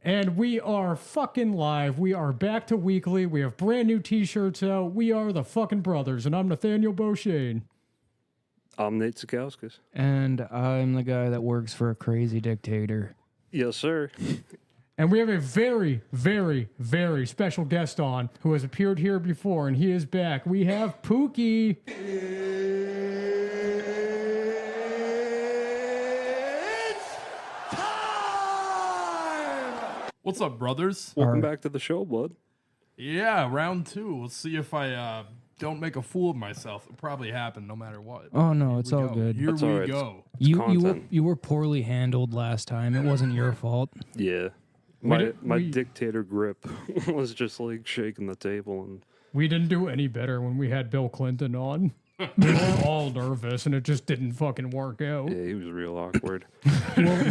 And we are fucking live. We are back to weekly. We have brand new t-shirts out. We are the fucking brothers, and I'm Nathaniel Beauchesne. I'm Nate Zakauskas. And I'm the guy that works for a crazy dictator. Yes, sir. And we have a very, very, very special guest on who has appeared here before, and he is back. We have Pookie. What's up, brothers? Welcome back to the show, bud. Yeah, round two. Let's see if I don't make a fool of myself. It'll probably happen no matter what. Oh no, it's we all go. good. Here That's we all right. go. You were poorly handled last time. It wasn't your fault. Yeah. My dictator grip was just like shaking the table. And We didn't do any better when we had Bill Clinton on. We were all nervous, and it just didn't fucking work out. yeah, he was real awkward. Well,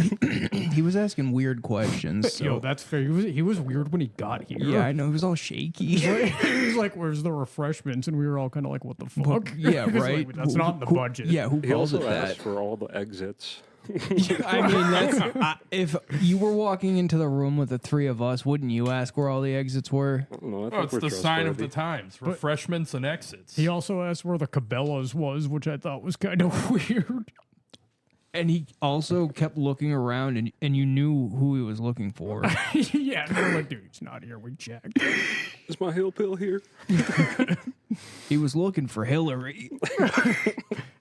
he was asking weird questions. So. Yo, that's fair. He was weird when he got here. Yeah, I know. He was all shaky. He was like, "Where's the refreshments?" And we were all kind of like, "What the fuck?" Yeah, He was right. like, that's not in the budget. Yeah, who He calls also it asked that? for all the exits. I mean, that's if you were walking into the room with the three of us, wouldn't you ask where all the exits were? I don't know. I Oh, think it's we're the sign of the trustworthy. times. Refreshments and exits. He also asked where the Cabela's was, which I thought was kind of weird. And he also kept looking around, and you knew who he was looking for. Yeah, and we're like, dude, he's not here. We checked. Is my heel pill here? He was looking for Hillary.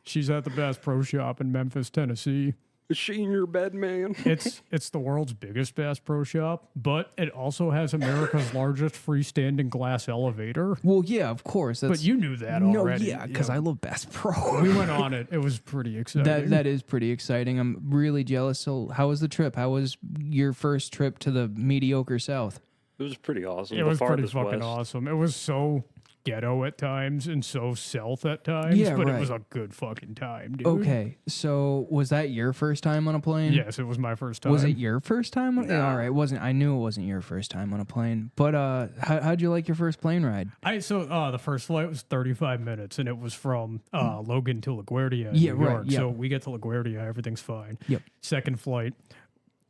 She's at the Bass Pro Shop in Memphis, Tennessee. Is she in your bed, man? It's the world's biggest Bass Pro Shop, but it also has America's largest freestanding glass elevator. Well, yeah, of course. That's, But you knew that no, already. yeah, because I love Bass Pro. we went on it. It was pretty exciting. That is pretty exciting. I'm really jealous. So, how was the trip? How was your first trip to the mediocre South? It was pretty awesome. It The was pretty farthest fucking west. awesome. It was so ghetto at times and so south at times, Yeah, but right. it was a good fucking time, dude. Okay, so was that your first time on a plane? Yes, it was my first time. Was it your first time? Yeah, all right, wasn't. I knew it wasn't your first time on a plane. But how'd you like your first plane ride? The first flight was 35 minutes, and it was from Logan to LaGuardia, Yeah, New York. right, yeah. So we get to LaGuardia, everything's fine. Yep. Second flight,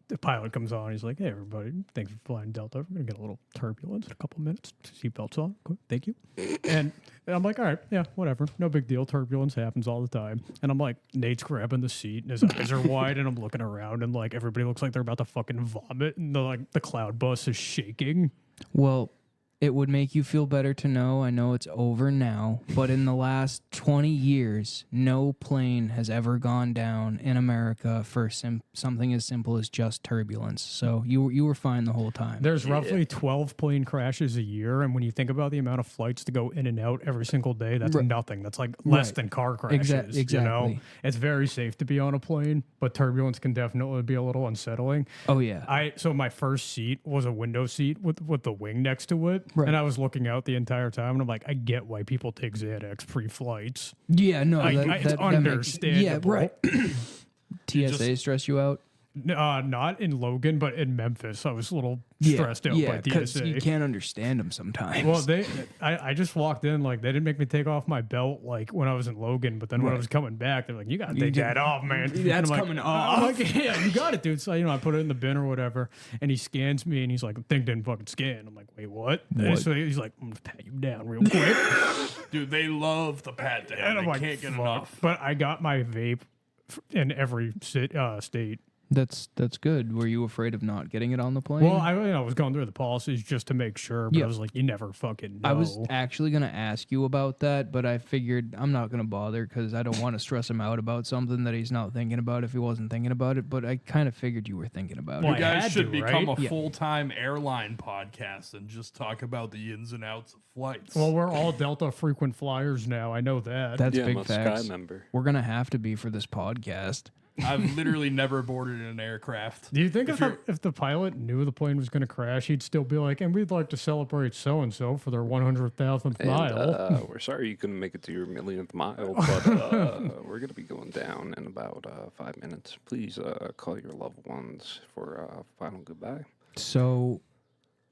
the pilot comes on. He's like, "Hey, everybody, thanks for flying Delta. We're gonna get a little turbulence in a couple minutes. Seatbelts on. Cool. Thank you." And I'm like, "All right, yeah, whatever. No big deal. Turbulence happens all the time." And I'm like, Nate's grabbing the seat, and his eyes are wide, and I'm looking around, and like everybody looks like they're about to fucking vomit, and the cloud bus is shaking. Well, it would make you feel better to know. I know it's over now, but in the last 20 years, no plane has ever gone down in America for something as simple as just turbulence. So you were fine the whole time. There's roughly 12 plane crashes a year, and when you think about the amount of flights to go in and out every single day, that's nothing. That's like less Right. than car crashes. Exactly. You know, it's very safe to be on a plane, but turbulence can definitely be a little unsettling. Oh yeah. So my first seat was a window seat with the wing next to it, Right. and I was looking out the entire time, and I'm like, I get why people take Xanax pre-flights. Yeah, no, it's understandable. Yeah, right. TSA stress you out? Not in Logan, but in Memphis. I was a little Yeah, stressed out by because TSA. you can't understand them sometimes. Well, I just walked in, like, they didn't make me take off my belt, like, when I was in Logan, but then when I was coming back, they're like, you gotta take that off, man. That's And I'm like, coming off. I'm like, yeah, you got it, dude. So, I put it in the bin or whatever, and he scans me, and he's like, the thing didn't fucking scan. I'm like, wait, what? And so he's like, I'm gonna pat you down real quick. Dude, they love the pat down. And I'm They like, can't get fuck. enough. But I got my vape in every state. That's good. Were you afraid of not getting it on the plane? Well, I was going through the policies just to make sure, but Yeah. I was like, you never fucking know. I was actually going to ask you about that, but I figured I'm not going to bother because I don't want to stress him out about something that he's not thinking about if he wasn't thinking about it. But I kind of figured you were thinking about Well, it. You I guys had should to, become right? a Yeah. full-time airline podcast and just talk about the ins and outs of flights. Well, we're all Delta frequent flyers now. I know that. That's Yeah, I'm big a facts. Sky member. We're going to have to be for this podcast. I've literally never boarded an aircraft. Do you think if you're- the pilot knew the plane was going to crash, he'd still be like, and we'd like to celebrate so-and-so for their 100,000th And, mile? we're sorry you couldn't make it to your millionth mile, but we're going to be going down in about 5 minutes. Please call your loved ones for a final goodbye. So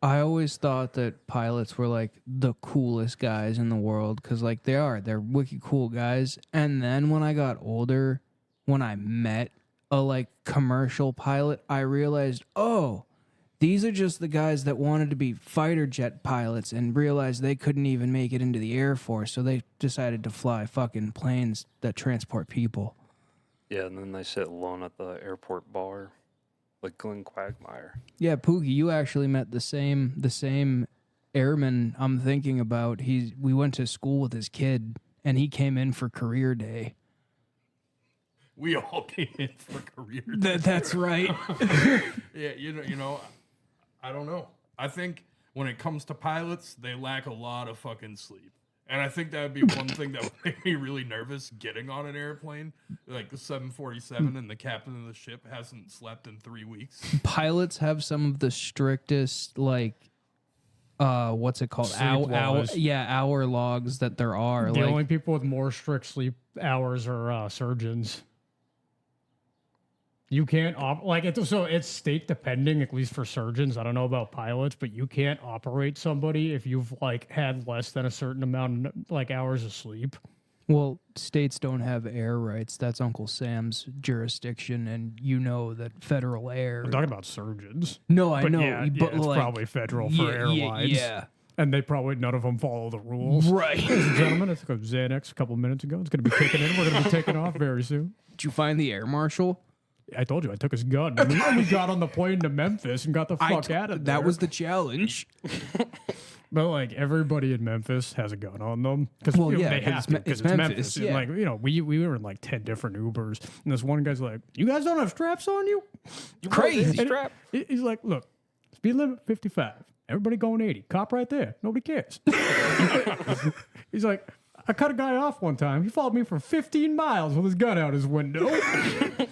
I always thought that pilots were like the coolest guys in the world because like they're wicked cool guys. And then when I got older, when I met a like commercial pilot, I realized, oh, These are just the guys that wanted to be fighter jet pilots and realized they couldn't even make it into the Air Force, so they decided to fly fucking planes that transport people. Yeah, and then they sit alone at the airport bar, like Glenn Quagmire. Yeah, Pookie, you actually met the same airman I'm thinking about. We went to school with his kid, and he came in for career day. We all came in for career day. That's right. Yeah, you know, I don't know. I think when it comes to pilots, they lack a lot of fucking sleep. And I think that would be one thing that would make me really nervous getting on an airplane, like the 747, and the captain of the ship hasn't slept in 3 weeks. Pilots have some of the strictest, like, what's it called? Sleep laws. Hour logs that there are. The like, only people with more strict sleep hours are surgeons. You can't it's state depending, at least for surgeons. I don't know about pilots, but you can't operate somebody if you've like had less than a certain amount of like hours of sleep. well, states don't have air rights. That's Uncle Sam's jurisdiction, and you know that federal air. I'm talking about surgeons. No, I But know, yeah, but it's like, probably federal for airlines. Yeah. And they probably none of them follow the rules. Right. Ladies and gentlemen, I took a Xanax a couple minutes ago. It's going to be kicking in. We're going to be taking off very soon. Did you find the air marshal? I told you I took his gun. And we got on the plane to Memphis and got the fuck out of there. That was the challenge. But like everybody in Memphis has a gun on them because Well, yeah, they 'cause have to it's because it's Memphis, Memphis. And, yeah. like we were in like 10 different Ubers, and this one guy's like, "You guys don't have straps on you? Crazy. And Strap. he's like, "Look, speed limit 55. Everybody going 80. Cop right there. Nobody cares." He's like, I cut a guy off one time. He followed me for 15 miles with his gun out his window.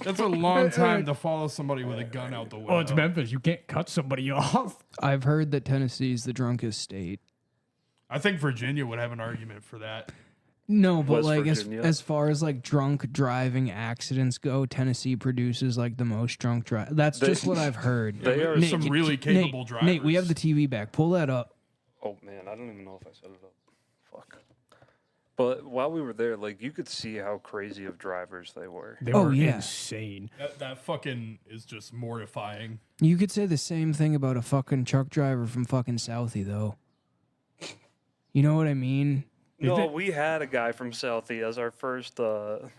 That's a long time to follow somebody with a gun out the window. Oh, it's Memphis. You can't cut somebody off. I've heard that Tennessee is the drunkest state. I think Virginia would have an argument for that. No, but West like Virginia. as far as like drunk driving accidents go, Tennessee produces like the most drunk drive. That's just what I've heard. They are some really capable drivers. Nate, we have the TV back. Pull that up. Oh man, I don't even know if I set it up. Fuck. But while we were there, like you could see how crazy of drivers they were. They Oh, were yeah. insane. That fucking is just mortifying. You could say the same thing about a fucking truck driver from fucking Southie, though. You know what I mean? No, we had a guy from Southie as our first the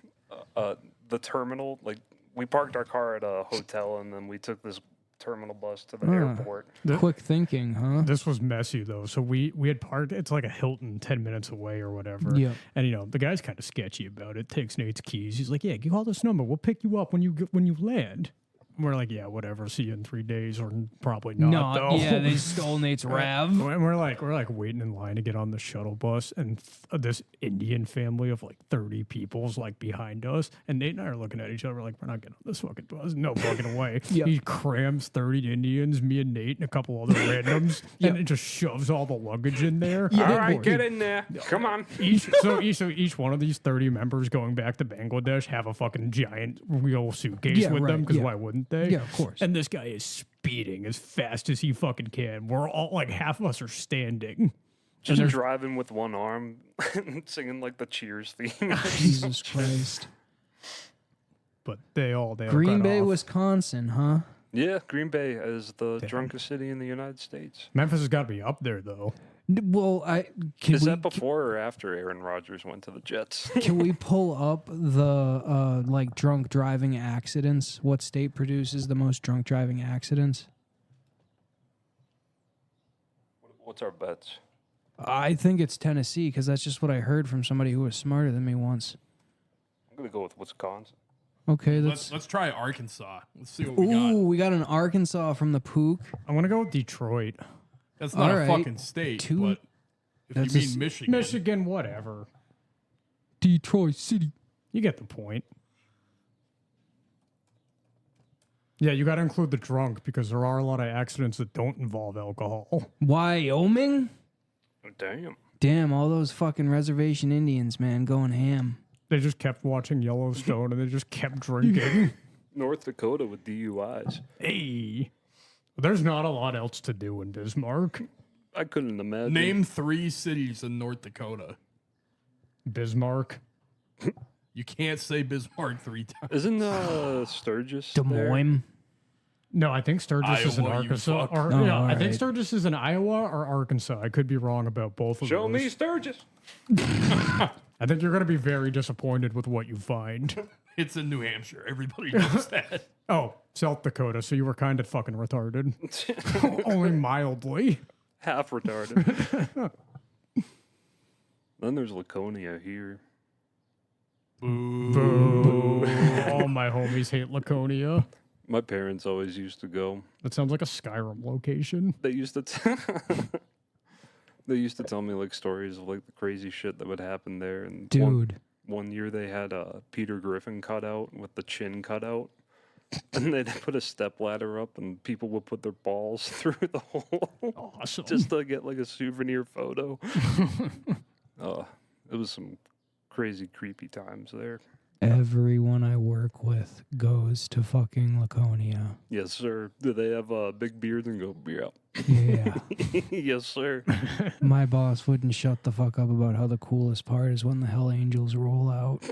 terminal. Like we parked our car at a hotel and then we took this terminal bus to the airport. Quick thinking, huh? This was messy though. So we had parked. It's like a Hilton 10 minutes away or whatever. Yeah. And you know the guy's kind of sketchy about it. Takes Nate's keys. He's like, "Yeah, you call this number. We'll pick you up when you land." We're like, "Yeah, whatever. See you in 3 days," or probably not. Though. Yeah, they stole Nate's Rav. And we're like waiting in line to get on the shuttle bus, and this Indian family of like 30 people is like behind us, and Nate and I are looking at each other like, we're not getting on this fucking bus, no fucking way. Yep. He crams 30 Indians, me and Nate and a couple other randoms, and it just shoves all the luggage in there. All right, get in there. Come on. Each one of these 30 members going back to Bangladesh have a fucking giant wheel suitcase Yeah, with them, right, because yeah. why wouldn't they? Yeah, of course. And this guy is speeding as fast as he fucking can. We're all like half of us are standing. Just driving with one arm and singing like the Cheers theme. Jesus Christ. But they all Green got Bay, off. Wisconsin, huh? Yeah, Green Bay is the drunkest city in the United States. Memphis has got to be up there though. Well, Is that before or after Aaron Rodgers went to the Jets? Can we pull up the like drunk driving accidents? What state produces the most drunk driving accidents? What's our bets? I think it's Tennessee because that's just what I heard from somebody who was smarter than me once. I'm gonna go with Wisconsin. Okay, Let's try Arkansas. Let's see what we got. Ooh, we got an Arkansas from the Pook. I'm gonna go with Detroit. That's not all a right. fucking state, but if That's you a mean s- Michigan, Michigan, whatever. Detroit City. You get the point. Yeah, you got to include the drunk because there are a lot of accidents that don't involve alcohol. Wyoming? Damn. Damn, all those fucking reservation Indians, man, going ham. They just kept watching Yellowstone and they just kept drinking. North Dakota with DUIs. Hey, there's not a lot else to do in Bismarck. I couldn't imagine. name 3 cities in North Dakota. Bismarck. You can't say Bismarck 3 times. Isn't Sturgis Des there? Moines. No, I think Sturgis is in Iowa, you Arkansas. fuck. Or, Oh, yeah, I think alright. Sturgis is in Iowa or Arkansas. I could be wrong about both of Show those. me Sturgis. I think you're going to be very disappointed with what you find. It's in New Hampshire. Everybody knows that. Oh, South Dakota. So you were kind of fucking retarded. Only mildly. Half retarded. Then there's Laconia here. Boo. All my homies hate Laconia. My parents always used to go. That sounds like a Skyrim location. They used to they used to tell me like stories of like the crazy shit that would happen there. And Dude. one year they had a Peter Griffin cut out with the chin cut out. And they'd put a step ladder up and people would put their balls through the hole Awesome. just to get like a souvenir photo. It was some crazy, creepy times there. Everyone I work with goes to fucking Laconia. Yes, sir. Do they have big beards and go, beer out? Yeah. Yes, sir. My boss wouldn't shut the fuck up about how the coolest part is when the Hell Angels roll out.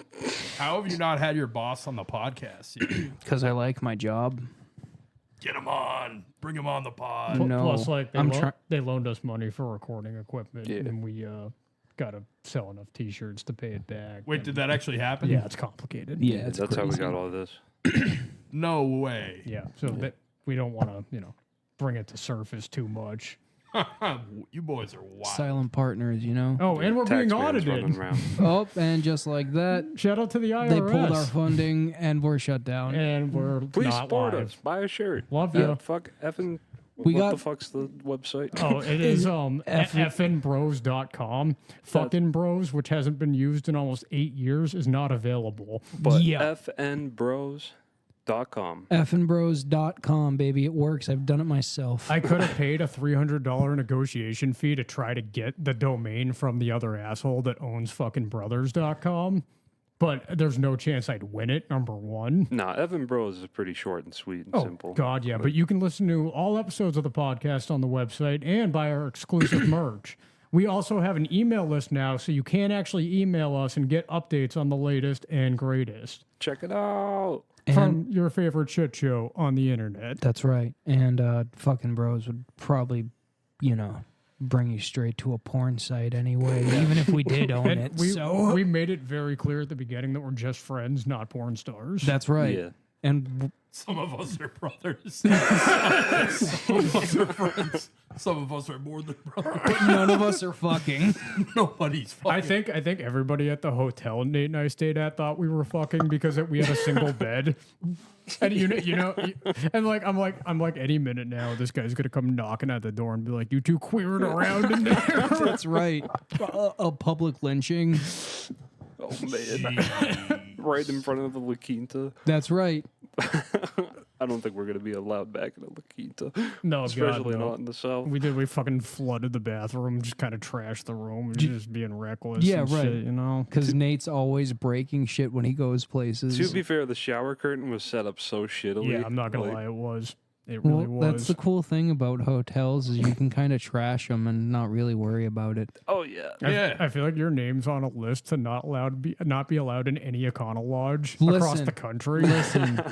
How have you not had your boss on the podcast yet? Because I like my job. Get him on. Bring him on the pod. No, Plus, like, I'm they loaned us money for recording equipment, Yeah. and we got to sell enough T-shirts to pay it back. Wait, did that actually happen? Yeah, it's complicated. Yeah, it's That's how we crazy. got all this. No way. Yeah, so that we don't want to, bring it to surface too much. You boys are wild. Silent partners, you know? Oh, and we're being Tax man's running audited. around. Oh, and just like that, Shout out to the IRS. they pulled our funding and we're shut down. and we're Please not support live. us. Buy a shirt. Love ya. Fuck effing. We what got- the fuck's the website? Oh, it is Effin- fnbros.com. Fucking bros, which hasn't been used in almost 8 years, is not available. But yeah. fnbros.com. Effenbros.com, baby. It works. I've done it myself. I could have paid a $300 negotiation fee to try to get the domain from the other asshole that owns fucking brothers.com. But there's no chance I'd win it, number one. Nah, Evan Bros is pretty short and sweet and Oh, simple. God, yeah. But you can listen to all episodes of the podcast on the website and buy our exclusive merch. We also have an email list now, so you can actually email us and get updates on the latest and greatest Check it out. from your favorite shit show on the internet. That's right. And fucking bros would probably, bring you straight to a porn site anyway, even if we did own And it. we made it very clear at the beginning that we're just friends, not porn stars. That's right. Yeah. And Some of us are brothers. Some of us are friends. Some of us are more than brothers. none of us are fucking. Nobody's fucking. I think everybody at the hotel Nate and I stayed at thought we were fucking because we had a single bed. And and like I'm like any minute now this guy's gonna come knocking at the door and be like, you two queering around in there. That's right. A public lynching. Oh, man. Right in front of the La Quinta. That's right. I don't think we're going to be allowed back in the La Quinta. No, Especially God, no. not in the South. We fucking flooded the bathroom, just kind of trashed the room, just being reckless. Yeah, and right. Shit, Because Nate's always breaking shit when he goes places. To be fair, the shower curtain was set up so shittily. Yeah, I'm not gonna like, lie, it was. It really Well, that's was. the cool thing about hotels is you can kind of trash them and not really worry about it. Oh, yeah. Yeah. I feel like your name's on a list to not be allowed in any Econo Lodge across Listen. the country. Listen,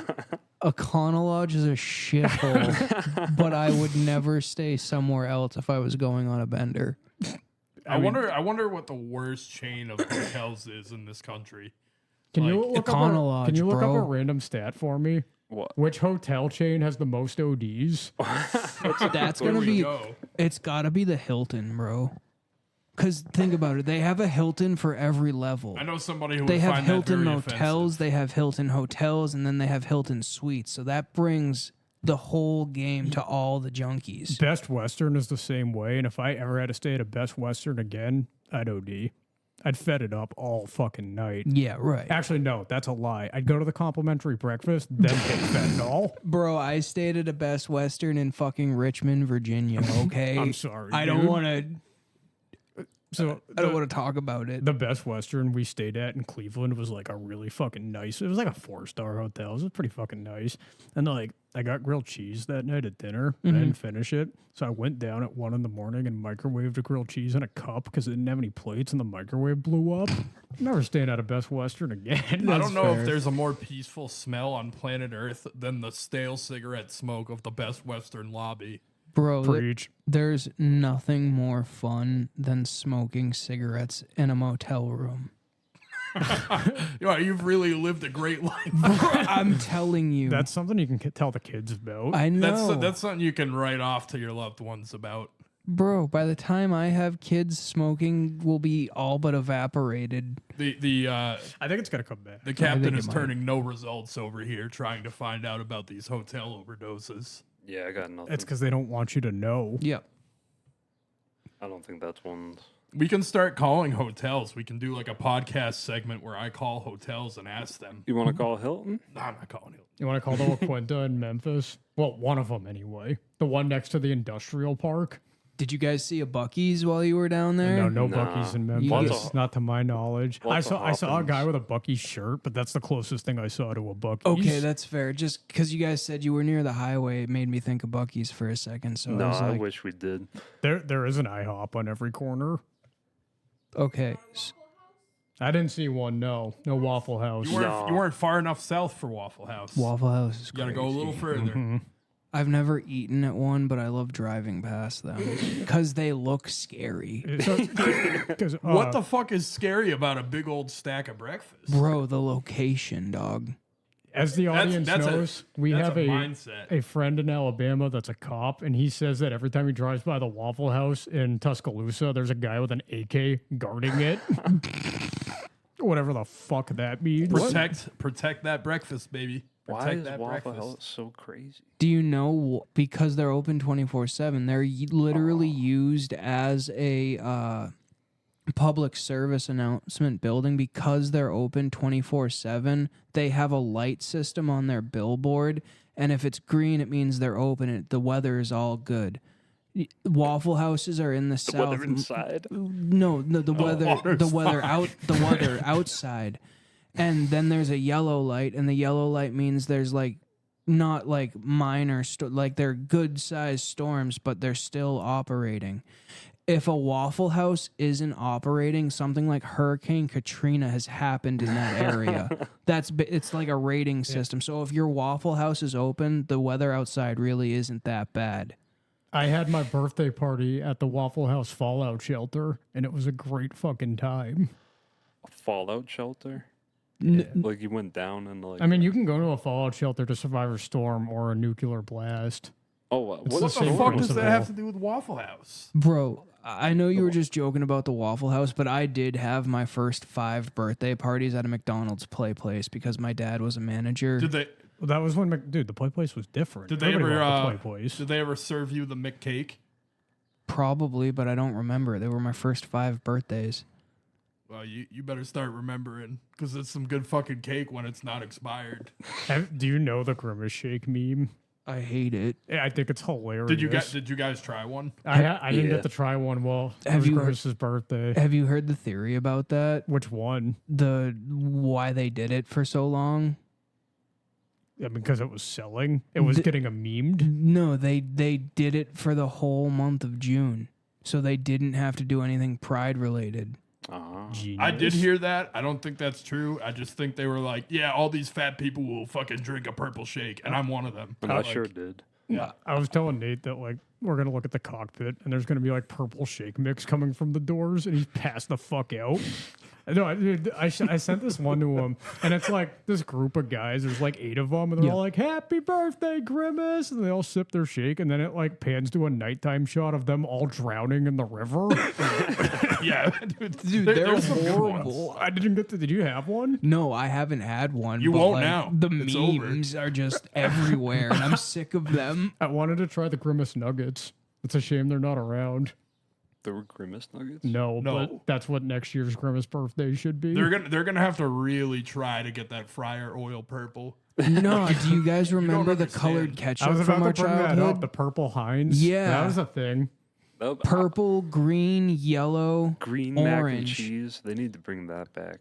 Econo Lodge is a shithole, but I would never stay somewhere else if I was going on a bender. I wonder what the worst chain of hotels is in this country. Can you Like, look Econo up Lodge, Can you look up bro. a random stat for me? What? Which hotel chain has the most ODs? That's Where gonna we be. go. It's got to be the Hilton, bro. Because think about it, they have a Hilton for every level. I know somebody who They would have find Hilton that very motels, offensive. they have Hilton hotels, and then they have Hilton suites. So that brings the whole game to all the junkies. Best Western is the same way, and if I ever had to stay at a Best Western again, I'd OD. I'd fed it up all fucking night. Yeah, right. Actually, no, that's a lie. I'd go to the complimentary breakfast, then take fentanyl. Bro, I stayed at a Best Western in fucking Richmond, Virginia, okay? I'm sorry, I don't dude. want to. So I don't want to talk about it. the Best Western we stayed at in Cleveland was like a really fucking nice. It was like a 4-star hotel. It was pretty fucking nice. And like I got grilled cheese that night at dinner. I didn't finish it, so I went down at 1 a.m. and microwaved a grilled cheese in a cup because it didn't have any plates, and the microwave blew up. Never staying at a Best Western again. I don't know if there's a more peaceful smell on planet Earth than the stale cigarette smoke of the Best Western lobby. Bro, Preach. there's nothing more fun than smoking cigarettes in a motel room. You've really lived a great life. I'm telling you. That's something you can tell the kids about. I know. That's something you can write off to your loved ones about. Bro, by the time I have kids, smoking will be all but evaporated. I think it's gonna come back. The captain think it is might. turning no results over here, trying to find out about these hotel overdoses. Yeah, I got nothing. It's because they don't want you to know. Yep. I don't think that's one. We can start calling hotels. We can do like a podcast segment where I call hotels and ask them. You want to call Hilton? No, I'm not calling it. You want to call the La Quinta in Memphis? Well, one of them anyway. The one next to the industrial park. Did you guys see a Buc-ee's while you were down there? No Nah. Buc-ee's in You Memphis. guys- Not to my knowledge. I What's a saw a guy Hoppins? with a Buc-ee's shirt, but that's the closest thing I saw to a Buc-ee's. Okay, that's fair. Just because you guys said you were near the highway, it made me think of Buc-ee's for a second. So No, I was I like, wish we did. there is an IHOP on every corner. okay. I didn't see one. No Waffle House. You weren't far enough south for Waffle House. Waffle House is You gotta go a crazy. little further. I've never eaten at one, but I love driving past them because they look scary. What the fuck is scary about a big old stack of breakfast? Bro, the location, dog. As the audience knows, we that's have a a mindset. friend in Alabama that's a cop, and he says that every time he drives by the Waffle House in Tuscaloosa, there's a guy with an AK guarding it. Whatever the fuck that means. Protect that breakfast, baby. Why Protect is that Waffle breakfast. House so crazy? Do you know because they're open 24/7, they're literally used as a public service announcement building because they're open 24/7. They have a light system on their billboard, and if it's green, it means they're open. The weather is all good. Waffle houses are in the south. Weather inside. No, the weather, the weather outside, and then there's a yellow light, and the yellow light means there's like not like minor, like they're good sized storms, but they're still operating. If a Waffle House isn't operating, something like Hurricane Katrina has happened in that area. It's like a rating system. So if your Waffle House is open, the weather outside really isn't that bad. I had my birthday party at the Waffle House Fallout Shelter, and it was a great fucking time. A fallout shelter? Like you went down and like. I mean, you can go to a Fallout Shelter to survive a storm or a nuclear blast. oh, what the What the same fuck does principle. that have to do with Waffle House? Bro, I know you were just joking about the Waffle House, but I did have my first 5 birthday parties at a McDonald's play place because my dad was a manager. Did they Well, that was when, dude, the play place was different. did they Everybody ever loved the play place. did they ever serve you the McCake? Probably, but I don't remember. They were my first 5 birthdays. Well, you better start remembering because it's some good fucking cake when it's not expired. Do you know the Grimace Shake meme? I hate it. Yeah, I think it's hilarious. Did you guys try one? I didn't Yeah. get to try one. Well, it Have was you heard- Grimace's birthday. Have you heard the theory about that? Which one? The why they did it for so long? Yeah, because it was selling. It was getting a memed. No, they did it for the whole month of June. So they didn't have to do anything pride related. Genius. I did hear that. I don't think that's true. I just think they were like, yeah, all these fat people will fucking drink a purple shake, and I'm one of them. And I Like, sure did. Yeah. I was telling Nate that like we're gonna look at the cockpit and there's gonna be like purple shake mix coming from the doors and he's passed the fuck out. No, I sent this one to him and it's like this group of guys. There's like 8 of them and they're all like, "Happy birthday, Grimace!" and they all sip their shake and then it like pans to a nighttime shot of them all drowning in the river. Yeah, dude, Dude, they're there's some good ones. horrible. I didn't get to. Did you have one? No, I haven't had one. You but, won't like, now. The It's over. memes are just everywhere, and I'm sick of them. I wanted to try the Grimace nuggets. It's a shame they're not around. There were Grimace nuggets? No, No. but that's what next year's Grimace birthday should be. They're gonna have to really try to get that fryer oil purple. No, do you guys remember the understand. colored I ketchup was from about our to bring that up. childhood? The purple Heinz. Yeah. that was a thing. Nope. Purple, green, yellow, Green mac and orange. cheese. They need to bring that back.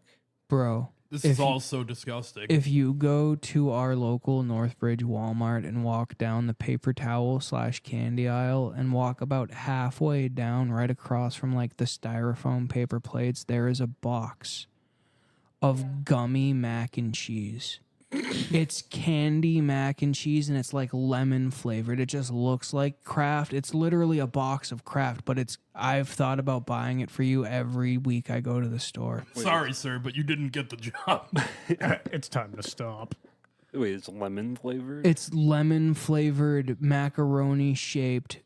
Bro. This If is you- all so disgusting. If you go to our local Northbridge Walmart and walk down the paper towel / candy aisle and walk about halfway down right across from like the styrofoam paper plates, there is a box of gummy mac and cheese. It's candy mac and cheese and it's like lemon flavored. It just looks like Kraft. It's literally a box of Kraft, but I've thought about buying it for you every week I go to the store. Sorry, sir, but you didn't get the job. It's time to stop. Wait, it's lemon flavored? It's lemon flavored macaroni shaped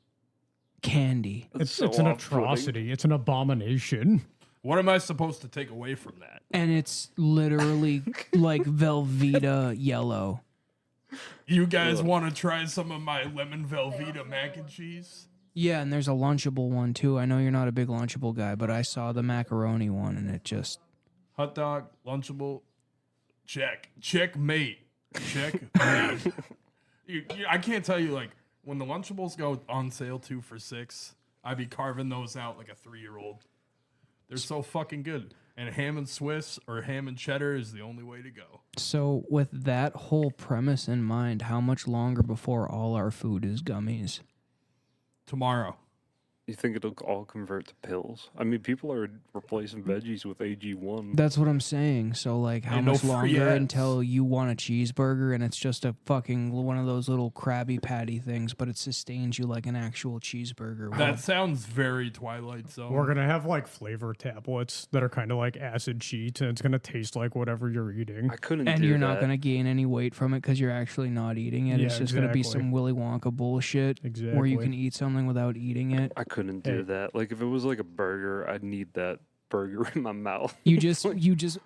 candy. It's an atrocity. It's an abomination. What am I supposed to take away from that? And it's literally like Velveeta yellow. You guys want to try some of my lemon Velveeta mac and cheese? Yeah, and there's a Lunchable one too. I know you're not a big Lunchable guy, but I saw the macaroni one and it just... Hot dog, Lunchable, check. Checkmate. Checkmate. I can't tell you, like, when the Lunchables go on sale 2 for $6, I'd be carving those out like a 3-year-old. They're so fucking good. And ham and Swiss or ham and cheddar is the only way to go. So with that whole premise in mind, how much longer before all our food is gummies? Tomorrow. You think it'll all convert to pills? I mean, people are replacing veggies with AG1. That's what I'm saying. So like how And no much free longer ads. until you want a cheeseburger and it's just a fucking one of those little Krabby Patty things, but it sustains you like an actual cheeseburger. That sounds very Twilight Zone. We're gonna have like flavor tablets that are kind of like acid cheats, and it's gonna taste like whatever you're eating. I couldn't And do you're that. not going to gain any weight from it because you're actually not eating it. Yeah, It's just going to be exactly. some Willy Wonka bullshit where you Exactly. can eat something without eating it. I couldn't do that. Like, if it was like a burger, I'd need that burger in my mouth. You just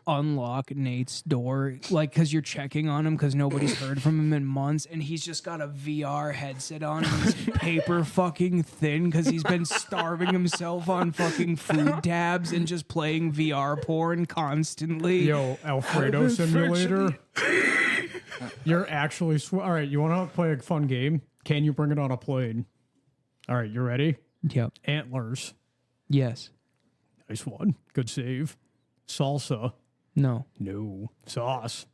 unlock Nate's door like because you're checking on him because nobody's heard from him in months, and he's just got a VR headset on and he's paper fucking thin because he's been starving himself on fucking food tabs and just playing VR porn constantly. Yo, Alfredo Simulator. You're actually all right. You want to play a fun game? Can you bring it on a plane? All right, you ready? Yep. Antlers. Yes. Nice one. Good save. Salsa. No. No. Sauce.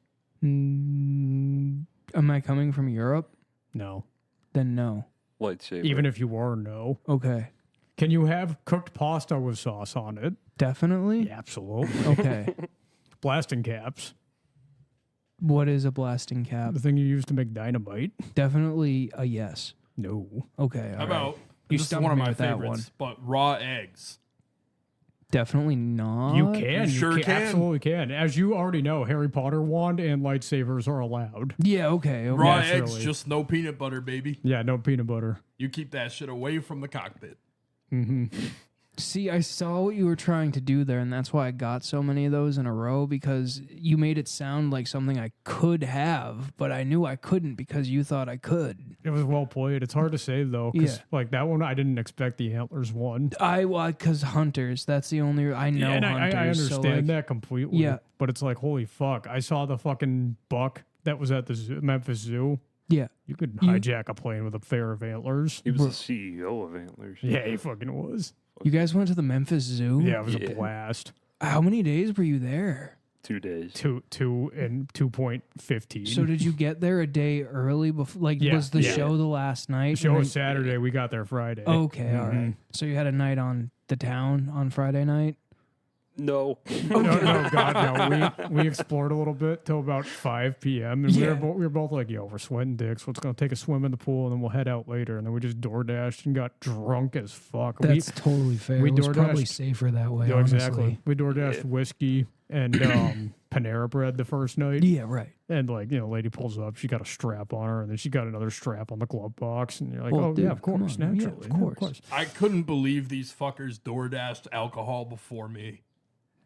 Am I coming from Europe? No. Then no. Lightsaber. Even if you were, no. Okay. Can you have cooked pasta with sauce on it? Definitely? Yeah, absolutely. Okay. Blasting caps. What is a blasting cap? The thing you use to make dynamite. Definitely a yes. No. Okay. How all right. about, You this is stumped one of me my with that favorites, but raw eggs. Definitely not. You can. You sure can. Absolutely can. As you already know, Harry Potter wand and lightsabers are allowed. Yeah, okay. okay. Raw Naturally. eggs, just no peanut butter, baby. Yeah, no peanut butter. You keep that shit away from the cockpit. See, I saw what you were trying to do there, and that's why I got so many of those in a row because you made it sound like something I could have, but I knew I couldn't because you thought I could. It was well played. It's hard to say though, because Yeah. like that one, I didn't expect the antlers one. Because hunters, that's the only, I know Yeah, and hunters. I understand so like, that completely. Yeah. But it's like, holy fuck! I saw the fucking buck that was at the Memphis Zoo. Yeah. You could hijack a plane with a pair of antlers. He was the CEO of Antlers. Yeah, he fucking was. You guys went to the Memphis Zoo? Yeah, it was Yeah. a blast. How many days were you there? 2 days. 2 and 2.15. So did you get there a day early before? Like, Yeah, was the yeah. show the last night? Show and was then- Saturday. We got there Friday. Okay, all right. So you had a night on the town on Friday night? No. No, God, no. We explored a little bit till about 5 p.m. And Yeah. we were both like, yo, we're sweating dicks. Let's go take a swim in the pool and then we'll head out later. And then we just door dashed and got drunk as fuck. That's totally fair. we It was DoorDashed- probably safer that way, Yeah, honestly. exactly. We door dashed whiskey and Panera bread the first night. Yeah, right. And like, lady pulls up, she got a strap on her, and then she got another strap on the glove box. And you're like, Well, oh, dude, yeah, of come course, on. Yeah, naturally. of Yeah, course. I couldn't believe these fuckers door dashed alcohol before me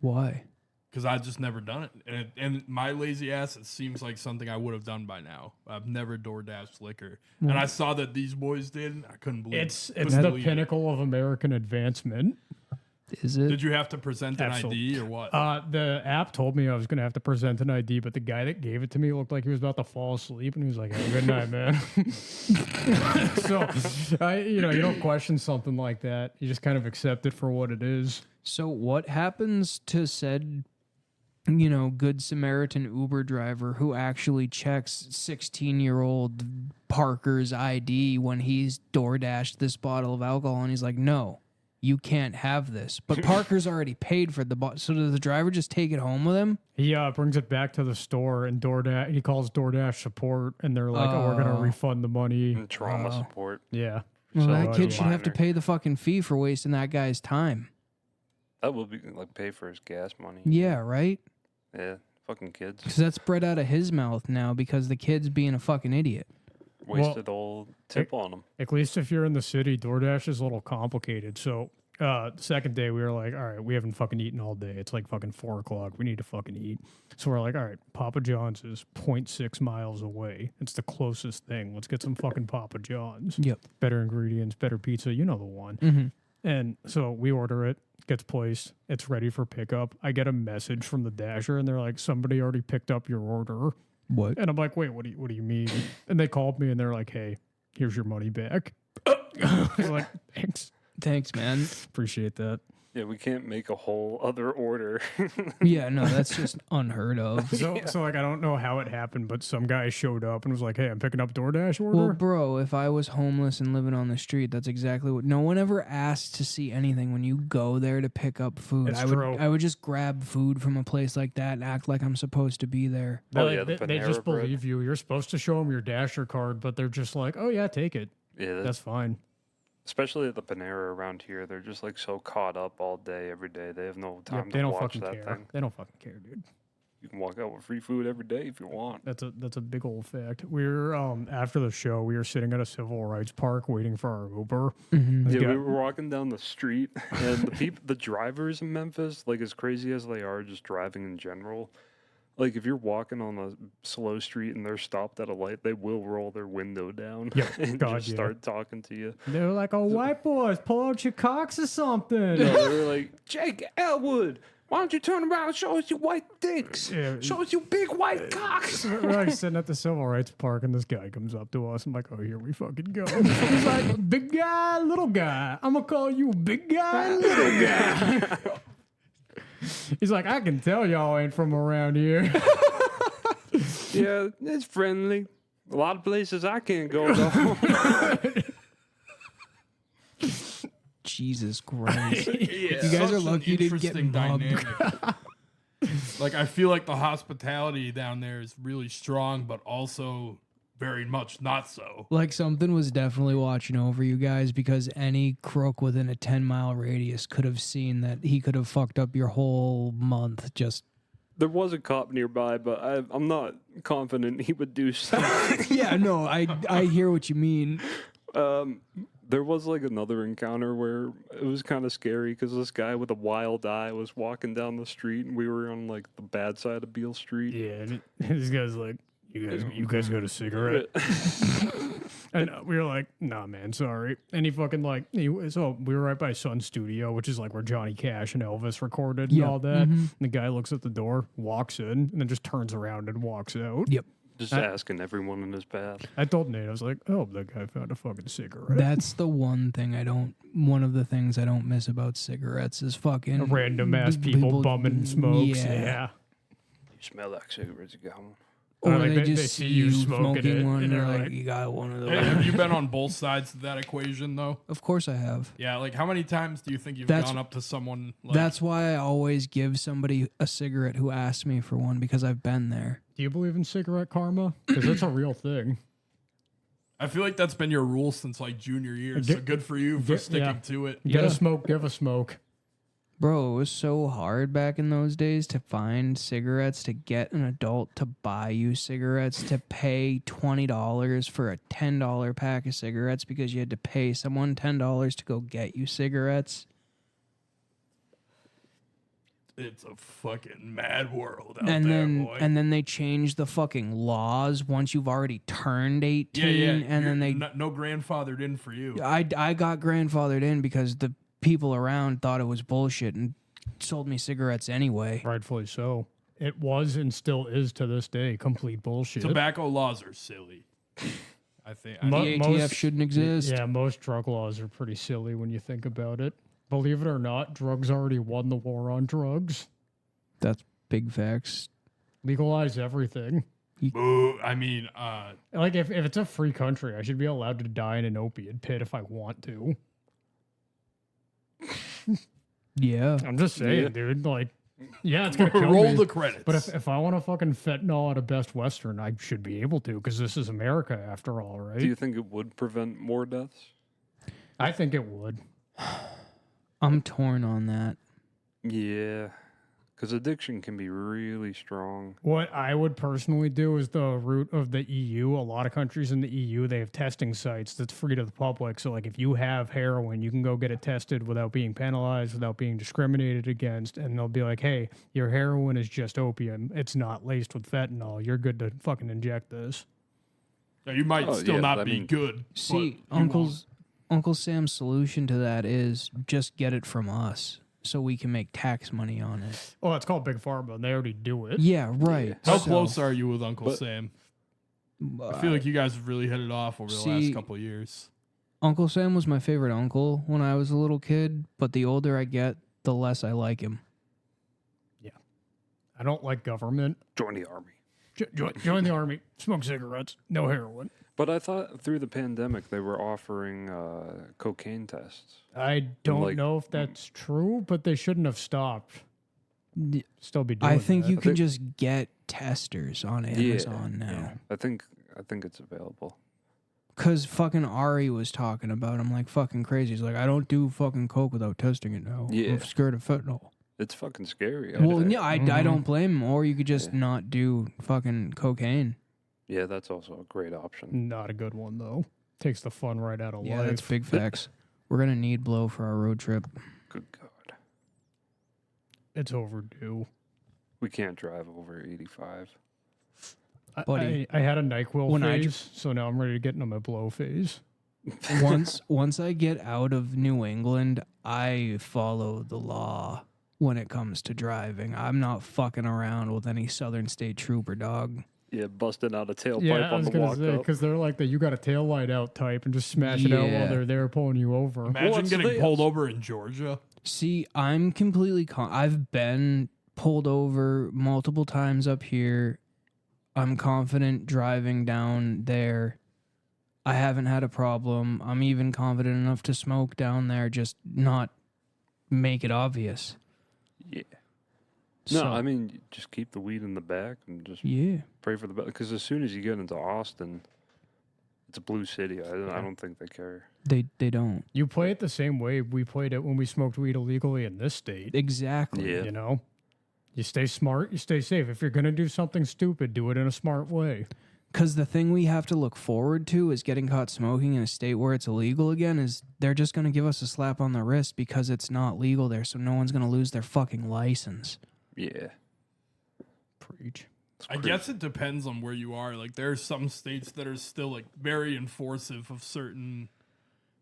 Why? because I just never done it. And my lazy ass, it seems like something I would have done by now. I've never door dashed liquor, and I saw that these boys did. I couldn't believe It's couldn't the believe it. pinnacle of American advancement. Is it? Did you have to present an Absolutely. ID or what? The app told me I was going to have to present an ID, but the guy that gave it to me looked like he was about to fall asleep, and he was like, "Have a good night, man." So, you don't question something like that. You just kind of accept it for what it is. So what happens to said, good Samaritan Uber driver who actually checks 16-year-old Parker's ID when he's door dashed this bottle of alcohol and he's like, no, you can't have this. But Parker's already paid for the bottle. So does the driver just take it home with him? He brings it back to the store, and he calls DoorDash support, and they're like, "Oh, we're gonna refund the money." And trauma support. Yeah. Well, So, that kid it's should have to minor. pay the fucking fee for wasting that guy's time. That will be like pay for his gas money. Yeah, right? Yeah, fucking kids. Because that's spread out of his mouth now because the kid's being a fucking idiot. Wasted old tip on them. At least if you're in the city, DoorDash is a little complicated. So, the second day we were like, all right, we haven't fucking eaten all day. It's like fucking 4 o'clock. We need to fucking eat. So we're like, all right, Papa John's is 0.6 miles away. It's the closest thing. Let's get some fucking Papa John's. Yep. Better ingredients, better pizza. You know the one. Mm-hmm. And so we order it, gets placed, it's ready for pickup. I get a message from the Dasher, and they're like, somebody already picked up your order. What? And I'm like, wait, what do you mean? And they called me, and they're like, hey, here's your money back. I was like, thanks. Thanks, man. Appreciate that. Yeah, we can't make a whole other order. Yeah, no, that's just unheard of. So like, I don't know how it happened, but some guy showed up and was like, hey, I'm picking up DoorDash order. Well, bro, if I was homeless and living on the street, that's exactly what. No one ever asks to see anything when you go there to pick up food. It's true. I would just grab food from a place like that and act like I'm supposed to be there. Oh, yeah, the they Panera just bread. believe you. You're supposed to show them your Dasher card, but they're just like, oh, yeah, take it. Yeah, That's fine. especially at the Panera around here, they're just like so caught up all day, every day. They have no time Yep, to they don't watch fucking that care. thing. They don't fucking care, dude. You can walk out with free food every day if you want. That's a big old fact. We're after the show, we were sitting at a civil rights park waiting for our Uber. This Yeah, guy- we were walking down the street, and the drivers in Memphis, like as crazy as they are, just driving in general. Like if you're walking on a slow street and they're stopped at a light, they will roll their window down Yep, and God, just yeah. start talking to you. They were like, "Oh, white boys, pull out your cocks or something." No, they were like, Jake Elwood, why don't you turn around and show us your white dicks? Yeah. Show us your big white cocks. We're like sitting at the civil rights park, and this guy comes up to us. I'm like, "Oh, here we fucking go." He's like, "Big guy, little guy. I'm gonna call you big guy, little guy." He's like, "I can tell y'all ain't from around here." Yeah, it's friendly. A lot of places I can't go though. Jesus Christ. You guys are lucky you didn't get mobbed. Like, I feel like the hospitality down there is really strong, but also very much not so. Like something was definitely watching over you guys because any crook within a 10-mile radius could have seen that he could have fucked up your whole month just. There was a cop nearby, but I'm not confident he would do so. Yeah, no, I hear what you mean. There was like another encounter where it was kind of scary because this guy with a wild eye was walking down the street, and we were on like the bad side of Beale Street. Yeah, and this guy's like, "You guys got a cigarette?" And we were like, "Nah, man, sorry." And he fucking like, so we were right by Sun Studio, which is like where Johnny Cash and Elvis recorded and Yeah. all that. And the guy looks at the door, walks in, and then just turns around and walks out. Yep. Just asking everyone in his path. I told Nate, I was like, "Oh, that guy found a fucking cigarette." That's the one of the things I don't miss about cigarettes is fucking Random ass people bumming smokes. Yeah. You smell like cigarettes, you got one. Or like they they just see see you you smoking smoking it, one and and they're they're like, like- you got one of those. Hey, have you been on both sides of that equation, though? Of course I have. Yeah, like how many times do you think you've That's- gone up to someone? Like, That's why I always give somebody a cigarette who asks me for one because I've been there. Do you believe in cigarette karma? Because that's a real thing. I feel like that's been your rule since like junior year. So good for you for sticking to it. Get Yeah. a smoke, give a smoke. Bro, it was so hard back in those days to find cigarettes, to get an adult to buy you cigarettes, to pay $20 for a $10 pack of cigarettes because you had to pay someone $10 to go get you cigarettes. It's a fucking mad world out And there, then boy. and then they changed the fucking laws once you've already turned 18 yeah, and then they no grandfathered in for you. I got grandfathered in because the people around thought it was bullshit and sold me cigarettes anyway. Rightfully so. It was and still is to this day complete bullshit. Tobacco laws are silly. I think. The ATF shouldn't exist. Yeah, most drug laws are pretty silly when you think about it. Believe it or not, drugs already won the war on drugs. That's big facts. Legalize everything. Boo. I mean, Like, if it's a free country, I should be allowed to die in an opiate pit if I want to. Yeah. I'm just saying, Yeah. dude. Like, yeah, it's going to kill roll me. the credits. But if I want to fucking fentanyl out of Best Western, I should be able to, because this is America after all, right? Do you think it would prevent more deaths? I think it would. I'm torn on that. Yeah, because addiction can be really strong. What I would personally do is the route of the EU. A lot of countries in the EU, they have testing sites that's free to the public. So, like, if you have heroin, you can go get it tested without being penalized, without being discriminated against. And they'll be like, hey, your heroin is just opium. It's not laced with fentanyl. You're good to fucking inject this. Now, you might still yeah, not I be mean- good. See, but you Uncle Sam's solution to that is just get it from us so we can make tax money on it. Well, it's called Big Pharma, and they already do it. Yeah, right. How So, close are you with Uncle But- Sam? I feel like you guys have really hit it off over the last See- couple of years. Uncle Sam was my favorite uncle when I was a little kid, but the older I get, the less I like him. I don't like government. Join the army. Join the army. Smoke cigarettes. No heroin. But I thought through the pandemic they were offering cocaine tests. I don't Like- know if that's true, but they shouldn't have stopped. Still be doing I think that. you can think- just get testers on Amazon now. Yeah. I think it's available. Cause fucking Ari was talking about him like fucking crazy. He's like, I don't do fucking coke without testing it now. Yeah. I'm scared of fentanyl. It's fucking scary. out Well, there. yeah, I don't blame him. Or you could just not do fucking cocaine. Yeah, that's also a great option. Not a good one, though. Takes the fun right out of Yeah, life. that's big facts. We're gonna need blow for our road trip. Good God. It's overdue. We can't drive over 85. Buddy. I had a NyQuil When I phase, so now I'm ready to get into my blow phase. Once I get out of New England, I follow the law when it comes to driving. I'm not fucking around with any Southern State Trooper, dog. Yeah, busting out a tailpipe Yeah, I on was the going walk to say, up. because they're like the you got a tail light out type and just smash it out while Yeah. they're there pulling you over. Imagine What's getting this? pulled over in Georgia. See, I'm completely I've been pulled over multiple times up here. I'm confident driving down there. I haven't had a problem. I'm even confident enough to smoke down there, just not make it obvious. Yeah. No, So- I mean, you just keep the weed in the back and just Yeah. pray for the best. Because as soon as you get into Austin, it's a blue city. I don't think they care. They don't. You play it the same way we played it when we smoked weed illegally in this state. Exactly. Yeah. You know? You stay smart, you stay safe. If you're going to do something stupid, do it in a smart way. Because the thing we have to look forward to is getting caught smoking in a state where it's illegal again is they're just going to give us a slap on the wrist because it's not legal there, so no one's going to lose their fucking license. Yeah. Preach. It's I crazy. guess it depends on where you are. Like, there's some states that are still like very enforcive of certain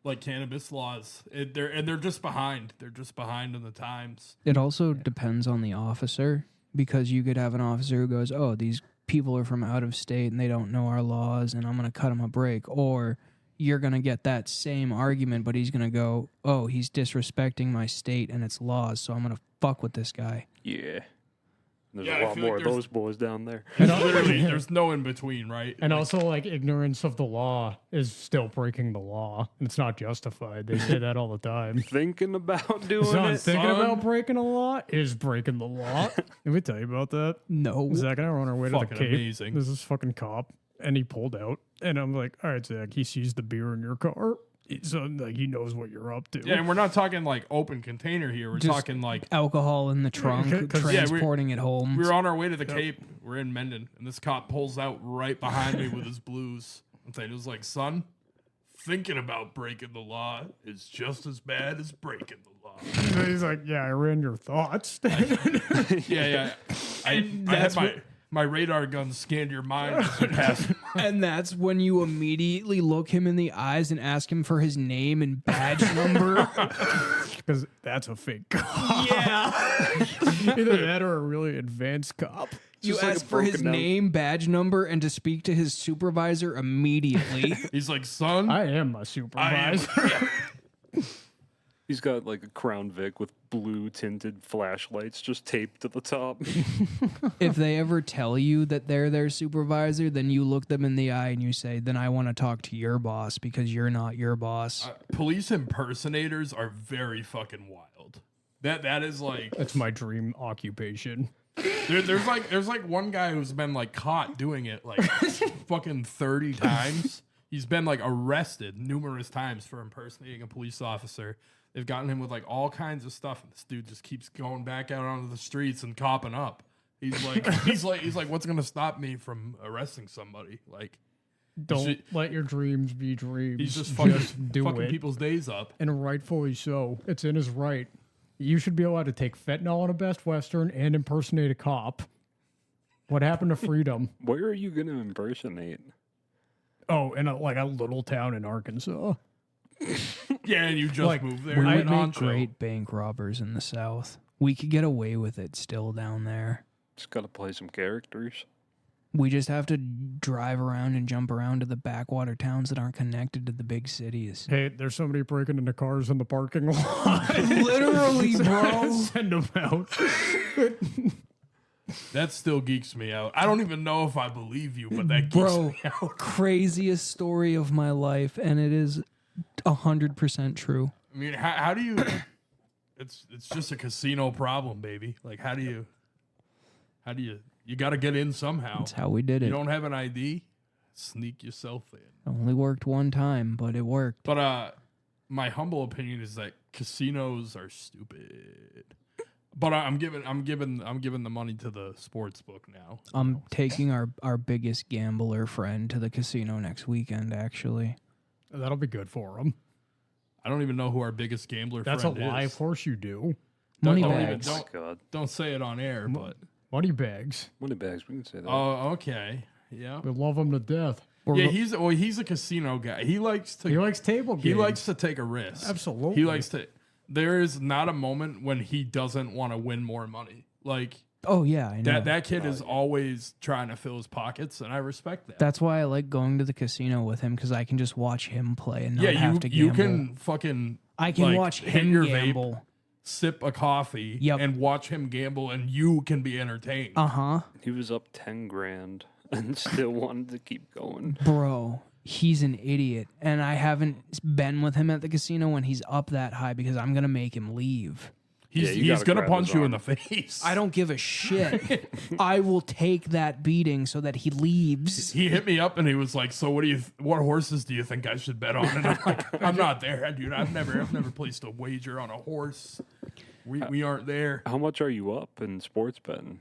like cannabis laws. They're just behind. They're just behind in the times. It also depends on the officer because you could have an officer who goes, oh, these people are from out of state and they don't know our laws and I'm going to cut them a break. Or you're going to get that same argument, but he's going to go, oh, he's disrespecting my state and its laws, so I'm going to fuck with this guy. Yeah. There's Yeah, I a lot feel more like of there's- those boys down there. Literally, there's no in between, right? And also, like, ignorance of the law is still breaking the law. And it's not justified. They say that all the time. Thinking about doing Son, it. thinking son. about breaking a law is breaking the law. Did we tell you about that? No. Zach and I were on our way to the Fucking Cape. amazing. There's this fucking cop, and he pulled out. And I'm like, all right, Zach, he sees the beer in your car. So, like, he knows what you're up to. Yeah, and we're not talking like open container here. We're Just- talking like Alcohol in the trunk, 'Cause- Yeah, transporting it home. we were on our way to the Cape. We're in Mendon, and this cop pulls out right behind me with his blues. And it was like, son, thinking about breaking the law is just as bad as breaking the law. He's like, yeah, I ran your thoughts. Yeah. I had that's my what- My radar gun scanned your mind as you passed. And that's when you immediately look him in the eyes and ask him for his name and badge number. Because that's a fake cop. Yeah. Either that or a really advanced cop. You just like ask a for his broken down- name, badge number, and to speak to his supervisor immediately. He's like, son, I am my I am. supervisor. He's got like a Crown Vic with blue tinted flashlights just taped to the top. If they ever tell you that they're their supervisor, then you look them in the eye and you say, then I want to talk to your boss because you're not your boss. police impersonators are very fucking wild. That is like That's my dream occupation. there's like one guy who's been like caught doing it like fucking 30 times. He's been like arrested numerous times for impersonating a police officer. They've gotten him with like all kinds of stuff, and this dude just keeps going back out onto the streets and copping up. He's like, what's gonna stop me from arresting somebody? Like, Don't let your dreams be dreams. he's just fucking, do fucking it. people's days up. And rightfully so. It's in his right. You should be allowed to take fentanyl in a Best Western and impersonate a cop. What happened to freedom? Where are you going to impersonate? Oh, in a little town in Arkansas. Yeah, and you just Like, moved there. We Right would make on, Joe. great bank robbers in the South. We could get away with it still down there. Just got to play some characters. We just have to drive around and jump around to the backwater towns that aren't connected to the big cities. Hey, there's somebody breaking into cars in the parking lot. Literally, bro. Send them out. That still geeks me out. I don't even know if I believe you, but that geeks Bro, me out. craziest story of my life, and it is 100% true. I mean, how do you? It's just a casino problem, baby. Like, how do you? You got to get in somehow. That's how we did You it. don't have an ID, sneak yourself in. Only worked one time, but it worked. But my humble opinion is that casinos are stupid. But I'm giving the money to the sports book now. I'm taking our biggest gambler friend to the casino next weekend, actually. That'll be good for them. I don't even know who our biggest gambler That's a friend lie. is. Of course you do. Money Don't bags. even- Oh, God. Don't say it on air, but Money bags. Money bags, we can say that. oh, okay, yeah. We love them to death. Yeah, he's a casino guy. He likes to He likes table games. he likes to take a risk. Absolutely. He likes to. There is not a moment when he doesn't want to win more money. Like Oh, yeah, I know. that kid is always trying to fill his pockets, and I respect that. That's why I like going to the casino with him, because I can just watch him play and not Yeah, have to you gamble. can fucking. I can like, watch hit him your gamble. vape, sip a coffee, Yep. and watch him gamble, and you can be entertained. Uh-huh. He was up 10 grand and still wanted to keep going. Bro, he's an idiot. And I haven't been with him at the casino when he's up that high because I'm going to make him leave. Yeah, you He's gotta gonna grab punch his you in arm. the face. I don't give a shit. I will take that beating so that he leaves. He hit me up and he was like, "So what horses do you think I should bet on?" And I'm like, "I'm not there, dude. I've never placed a wager on a horse. We aren't there." How much are you up in sports betting?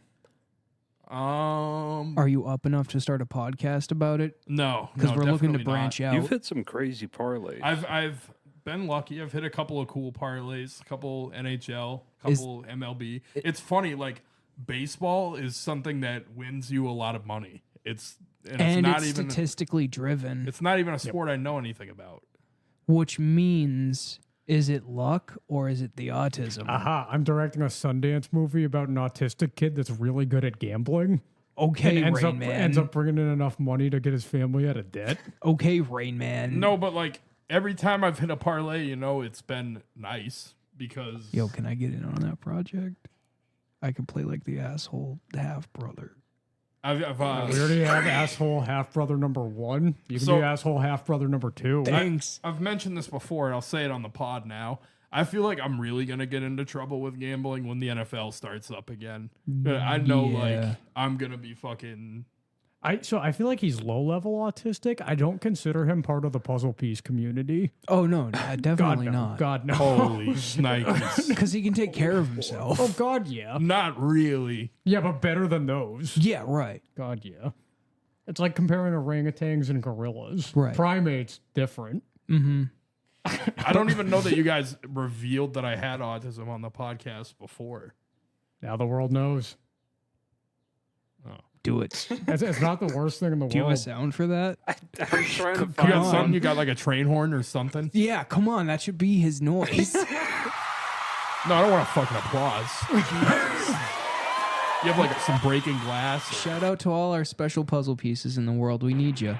Are you up enough to start a podcast about it? No, Because no, we're looking to definitely not. branch out. You've hit some crazy parlays. I've been lucky. I've hit a couple of cool parlays, a couple NHL, a couple MLB. It's funny, like baseball is something that wins you a lot of money. It's not even statistically driven, it's not even a sport I know anything about. which means, is it luck or is it the autism? Aha, I'm directing a Sundance movie about an autistic kid that's really good at gambling. Okay, And Rain Man. ends up bringing in enough money to get his family out of debt. Okay, Rain Man. No, but like every time I've hit a parlay, it's been nice because Yo, can I get in on that project? I could play like the asshole half brother. I've We already have asshole half brother number 1. You can So- be asshole half brother number 2. Thanks. I've mentioned this before, and I'll say it on the pod now. I feel like I'm really gonna get into trouble with gambling when the NFL starts up again. I know, Yeah. like, I'm gonna be fucking. I feel like he's low level autistic. I don't consider him part of the puzzle piece community. Oh, no, God definitely no. not. God no. Holy snikes. Because he can take care of himself. Oh God, yeah. Not really. Yeah, but better than those. Yeah, right. God, yeah. It's like comparing orangutans and gorillas. Right. Primates different. I don't even know that you guys revealed that I had autism on the podcast before. Now the world knows. Do it. It's not the worst thing in the Do you have a world. sound for that? I'm trying to You find got on. something? You got like a train horn or something? Yeah, come on. That should be his noise. No, I don't want a fucking applause. You have like some breaking glass. Shout out to all our special puzzle pieces in the world. We need you.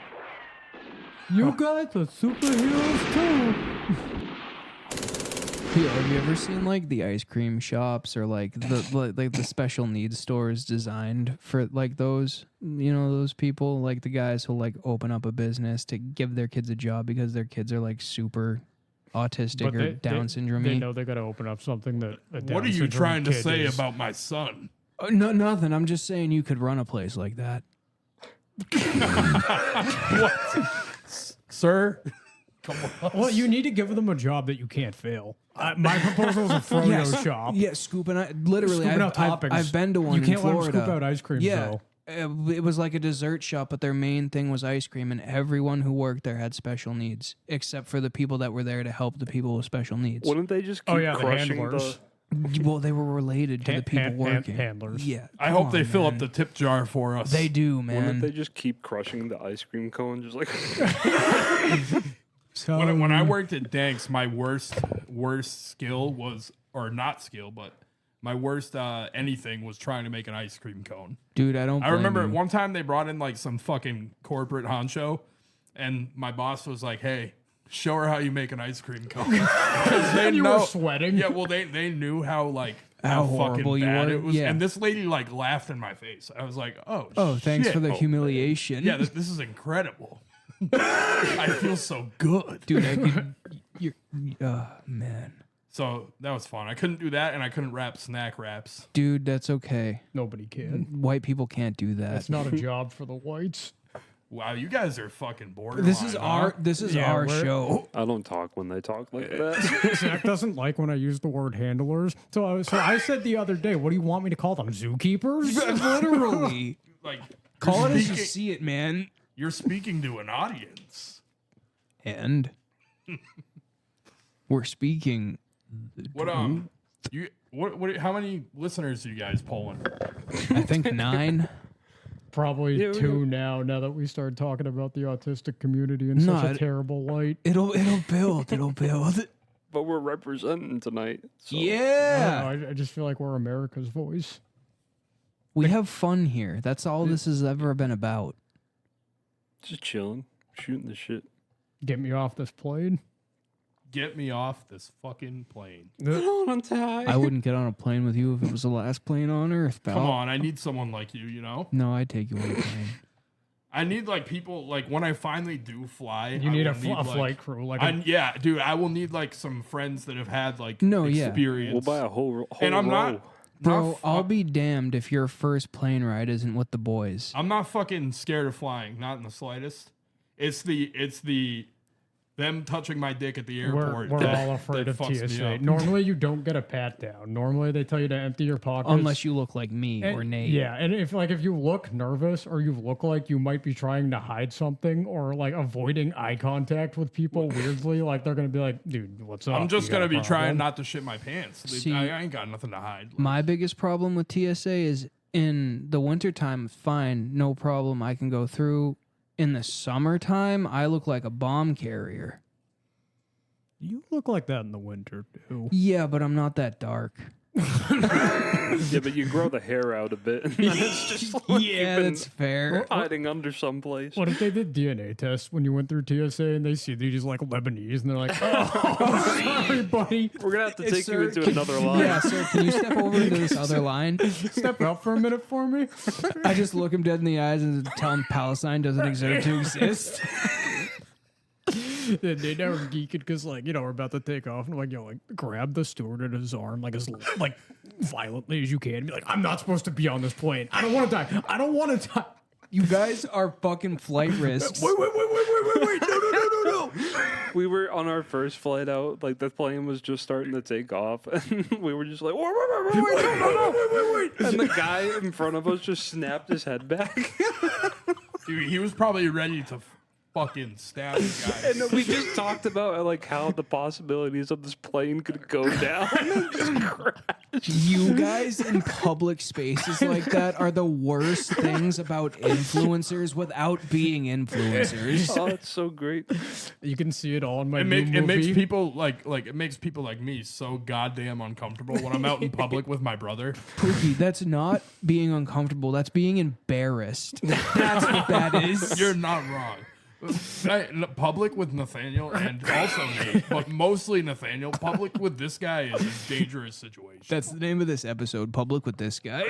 You guys are superheroes too. Yeah, have you ever seen like the ice cream shops or like the special needs stores designed for like those, you know, those people, like the guys who like open up a business to give their kids a job because their kids are like super autistic or Down syndrome. They know they got to open up something that. What are you trying to say about my son? No, nothing. I'm just saying you could run a place like that. Sir? Come on. Well, you need to give them a job that you can't fail. My proposal is a froyo shop. Yeah, scooping. Literally, Scooping out toppings. I've been to one You in can't let them Florida. scoop out ice cream, Yeah. though. It was like a dessert shop, but their main thing was ice cream, and everyone who worked there had special needs, except for the people that were there to help the people with special needs. Wouldn't they just keep Oh, yeah, the crushing handlers. Well, they were related to the people working. handlers. Yeah, I come hope they on, fill up man. the tip jar for us. They do, Wouldn't man. they just keep crushing the ice cream cone? Just like So, When I worked at Danks, my worst skill was, or not skill, but my worst anything was trying to make an ice cream cone. dude, I don't. I blame remember you. one time they brought in like some fucking corporate honcho, and my boss was like, "Hey, show her how you make an ice cream cone." 'Cause they You know- were sweating. Yeah, well, they knew how How fucking horrible you bad were? it was, Yeah. and this lady like laughed in my face. I was like, "Oh, Oh, thanks shit. for the humiliation. Yeah, this is incredible. I feel so good." dude. I could. You're, man, So that was fun. I couldn't do that, and I couldn't wrap snack wraps. dude, that's okay. Nobody can. White people can't do that. That's not a job for the whites. Wow, you guys are fucking borderline. This is huh? our we're- show. I don't talk when they talk like that. Zach doesn't like when I use the word handlers. So I said the other day, what do you want me to call them? Zookeepers? Literally, like call you're it as you speaking- see it, man. You're speaking to an audience. And we're speaking. What you what how many listeners are you guys polling? I think 9. Probably Yeah, we 2 now that we started talking about the autistic community in No, such a it- terrible light. It'll build. It'll build. But we're representing tonight. So. Yeah. I just feel like we're America's voice. We have fun here. That's all this has ever been about. Just chilling, shooting the shit. Get me off this plane. Get me off this fucking plane. I wouldn't get on a plane with you if it was the last plane on Earth, pal. Come on, I need someone like you, you know? No, I'd take you on a plane. I need like people like when I finally do fly. You I need will a like, flight crew. Like yeah, dude, I will need like some friends that have had like No, yeah. experience. We'll buy a whole and I'm row. not Bro, I'll fuck- be damned if your first plane ride isn't with the boys. I'm not fucking scared of flying, not in the slightest. It's the them touching my dick at the airport. we're that- all afraid that of fucks me TSA. up. Normally, you don't get a pat down. Normally, they tell you to empty your pockets. Unless you look like me And- or Nate. Yeah, and if you look nervous or you look like you might be trying to hide something or like avoiding eye contact with people weirdly, like they're gonna be like, "Dude, what's up?" I'm just You got gonna a be trying problem?" not to shit my pants. See- I ain't got nothing to hide. My biggest problem with TSA is in the wintertime, fine, no problem. I can go through. In the summertime, I look like a bomb carrier. You look like that in the winter too. Yeah, but I'm not that dark. Yeah, but you grow the hair out a bit, and then it's just like Yeah, you've been that's fair. hiding under someplace. What if they did DNA tests when you went through TSA and they see that you're just like Lebanese and they're like, "Oh, sorry, buddy, We're gonna have to take Sir, you into another line. Yeah, sir, can you step over to this other line? step up for a minute for me." I just look him dead in the eyes and tell him Palestine doesn't deserve to exist. They never geek it because we're about to take off and like grab the steward at his arm like as like violently as you can and be like, "I'm not supposed to be on this plane. I don't want to die. I don't want to die." You guys are fucking flight risks. Wait, no. We were on our first flight out, like the plane was just starting to take off, and we were just like, wait, and the guy in front of us just snapped his head back. Dude, he was probably ready to fucking stabbing guys. And we just talked about like how the possibilities of this plane could go down and just crash. You guys in public spaces like that are the worst things about influencers without being influencers. Oh, it's so great. You can see it all in my It, new movie. it makes people it makes people like me so goddamn uncomfortable when I'm out in public with my brother. Pookie, that's not being uncomfortable. That's being embarrassed. That's what that is. You're not wrong. Public with Nathaniel and also me, but mostly Nathaniel. Public with this guy is a dangerous situation. That's the name of this episode. Public with this guy.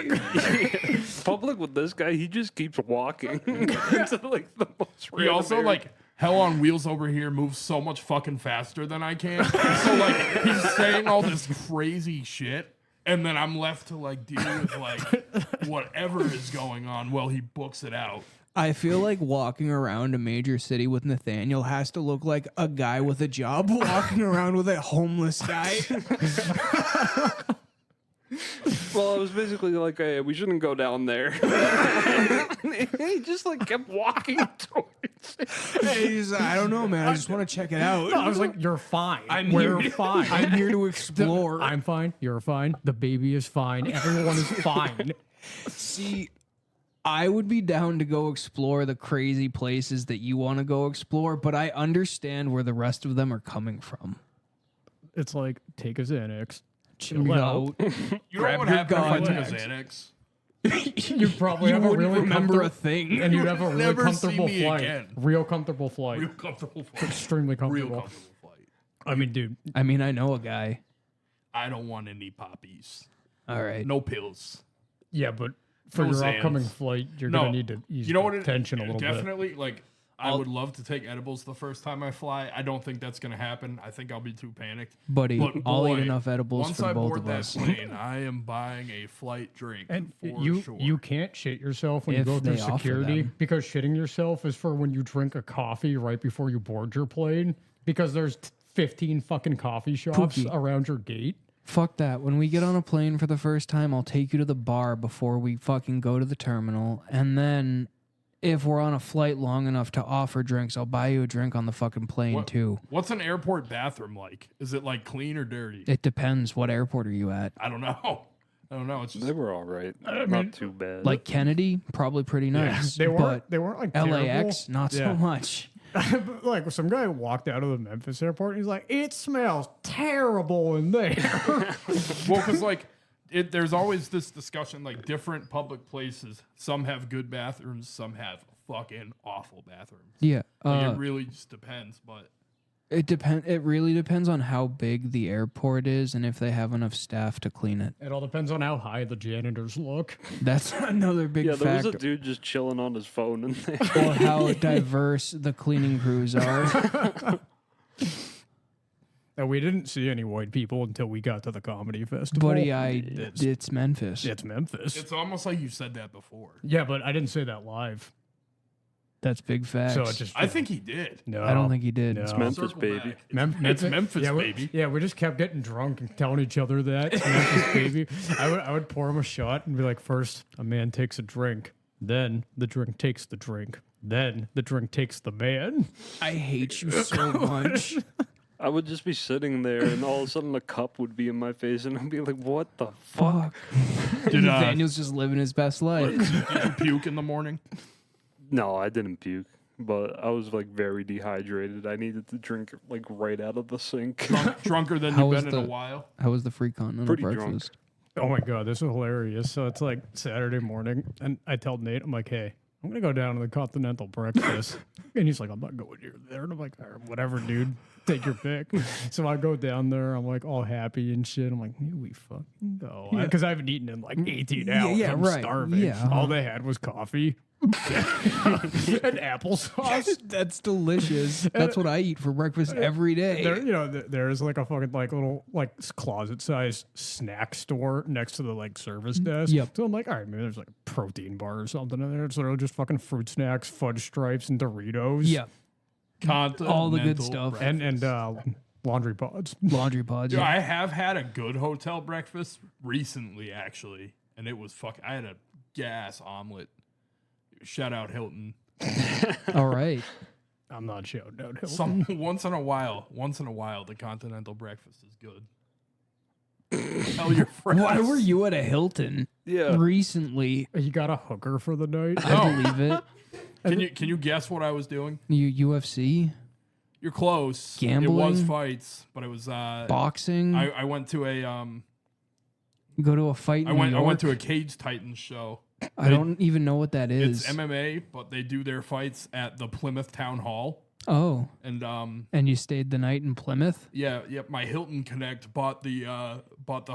Public with this guy, he just keeps walking into like the most He also random like Hell on Wheels over here moves so much fucking faster than I can. So like he's saying all this crazy shit, and then I'm left to like deal with like whatever is going on while he books it out. I feel like walking around a major city with Nathaniel has to look like a guy with a job walking around with a homeless guy. Well, it was basically like, hey, we shouldn't go down there. He just like kept walking towards it. Hey, he's like, I don't know, man. I just want to check it out. No, I was like, you're fine. We're fine. I'm here to explore. I'm fine. You're fine. The baby is fine. Everyone is fine. See, I would be down to go explore the crazy places that you want to go explore, but I understand where the rest of them are coming from. It's like, take a Xanax. Chill Chill out. You Grab know what your happened if I took a guns. Xanax? You probably You have a wouldn't really remember a comfortable thing. and you'd have a really Never see comfortable me flight. again. Real comfortable flight. Real comfortable flight. Extremely Real comfortable. comfortable flight. I mean, dude, I mean, I know a guy. I don't want any poppies. All right. No pills. yeah, but for No your Xans. upcoming flight, you're No. gonna need to ease You know the what? tension a little bit. Definitely, like, I would love to take edibles the first time I fly. I don't think that's going to happen. I think I'll be too panicked. Buddy, But I'll eat boy, enough edibles once for I both board of that us. plane, I am buying a flight drink And for you sure. you can't shit yourself when If you go through they offer security them. because shitting yourself is for when you drink a coffee right before you board your plane because there's 15 fucking coffee shops Pookie. around your gate. Fuck that. When we get on a plane for the first time, I'll take you to the bar before we fucking go to the terminal. And then if we're on a flight long enough to offer drinks, I'll buy you a drink on the fucking plane What- too. What's an airport bathroom like? Is it like clean or dirty? It depends. What airport are you at? I don't know. I don't know. It's just They were all right. mean, Not too bad. Like Kennedy, probably pretty nice. They weren't but like LAX, terrible. not so Yeah. much. But, like some guy walked out of the Memphis airport and he's like, it smells terrible in there. well, because like there's always this discussion, like different public places. Some have good bathrooms, some have fucking awful bathrooms. Yeah. Like, it really just depends. But It really depends on how big the airport is and if they have enough staff to clean it. It all depends on how high the janitors look. That's another big yeah, there was factor. a dude just chilling on his phone in there. Or how diverse the cleaning crews are. And we didn't see any white people until we got to the comedy festival. Buddy, it's, it's Memphis. it's Memphis. it's almost like you said that before. Yeah, but I didn't say that live. That's big facts. So it just I think he did. no. I don't think he did. No. It's Memphis, Circle baby. back. It's Memphis, yeah, baby. Yeah, we just kept getting drunk and telling each other that. It's Memphis, baby. I would pour him a shot and be like, first, a man takes a drink. Then the drink takes the drink. Then the drink takes the man. I hate you so much. I would just be sitting there, and all of a sudden a cup would be in my face, and I'd be like, "What the fuck?" Fuck. Did, Daniel's just living his best life. Did you puke in the morning? No, I didn't puke, but I was like very dehydrated. I needed to drink like right out of the sink. Drunker than How you've was been in a the- while. How was the free continental Pretty drunk. breakfast? Oh my God, this is hilarious. So it's like Saturday morning, and I tell Nate, I'm like, hey, I'm going to go down to the continental breakfast. And he's like, I'm not going near there. And I'm like, all right, whatever, dude. Take your pick. So I go down there. I'm like all happy and shit. I'm like, here we fucking go. Because I haven't eaten in like 18 hours. yeah, I'm right. starving. Yeah. All they had was coffee and applesauce. That's delicious. That's what I eat for breakfast every day. There, you know, there's like a fucking like little like closet sized snack store next to the like service desk. Yep. So I'm like, all right, maybe there's like a protein bar or something in there. So they're just fucking fruit snacks, fudge stripes, and Doritos. Yeah. All the good Continental stuff. breakfast. and laundry pods. Laundry pods. Dude, Yeah. I have had a good hotel breakfast recently, actually, and it was I had a gas omelet. Shout out Hilton. All right. I'm not shouting out Hilton. Once in a while, the continental breakfast is good. Tell your friends. Why were you at a Hilton recently? You got a hooker for the night? I believe it. Can you guess what I was doing? UFC? You're close. Gambling? It was fights, but it was Boxing? I went to a You go to a fight in I New went York? to a Cage Titans show. I don't even know what that is. It's MMA, but they do their fights at the Plymouth Town Hall. Oh. And And you stayed the night in Plymouth? my Hilton Connect bought the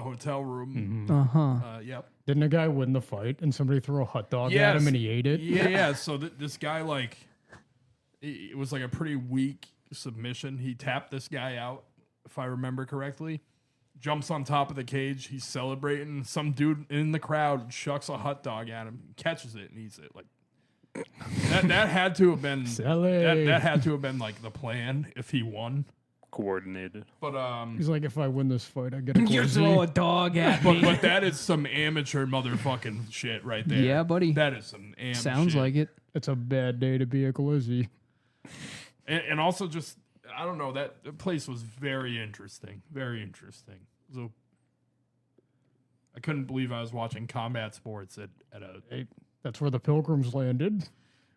hotel room. Uh-huh. Yep. Didn't a guy win the fight and somebody threw a hot dog at him and he ate it? Yeah. So this guy, like, it was like a pretty weak submission. He tapped this guy out, if I remember correctly. Jumps on top of the cage. He's celebrating. Some dude in the crowd shucks a hot dog at him, catches it, and eats it. Like that had to have been that had to have been like the plan if he won. Coordinated. But He's like, if I win this fight, I get a You glizzy. throw a dog at me. but that is some amateur motherfucking shit right there. Yeah, buddy. That is some amateur. Sounds like it. It's a bad day to be a glizzy. And also just I don't know, that place was very interesting. Very interesting. So I couldn't believe I was watching combat sports at a Hey, that's where the pilgrims landed.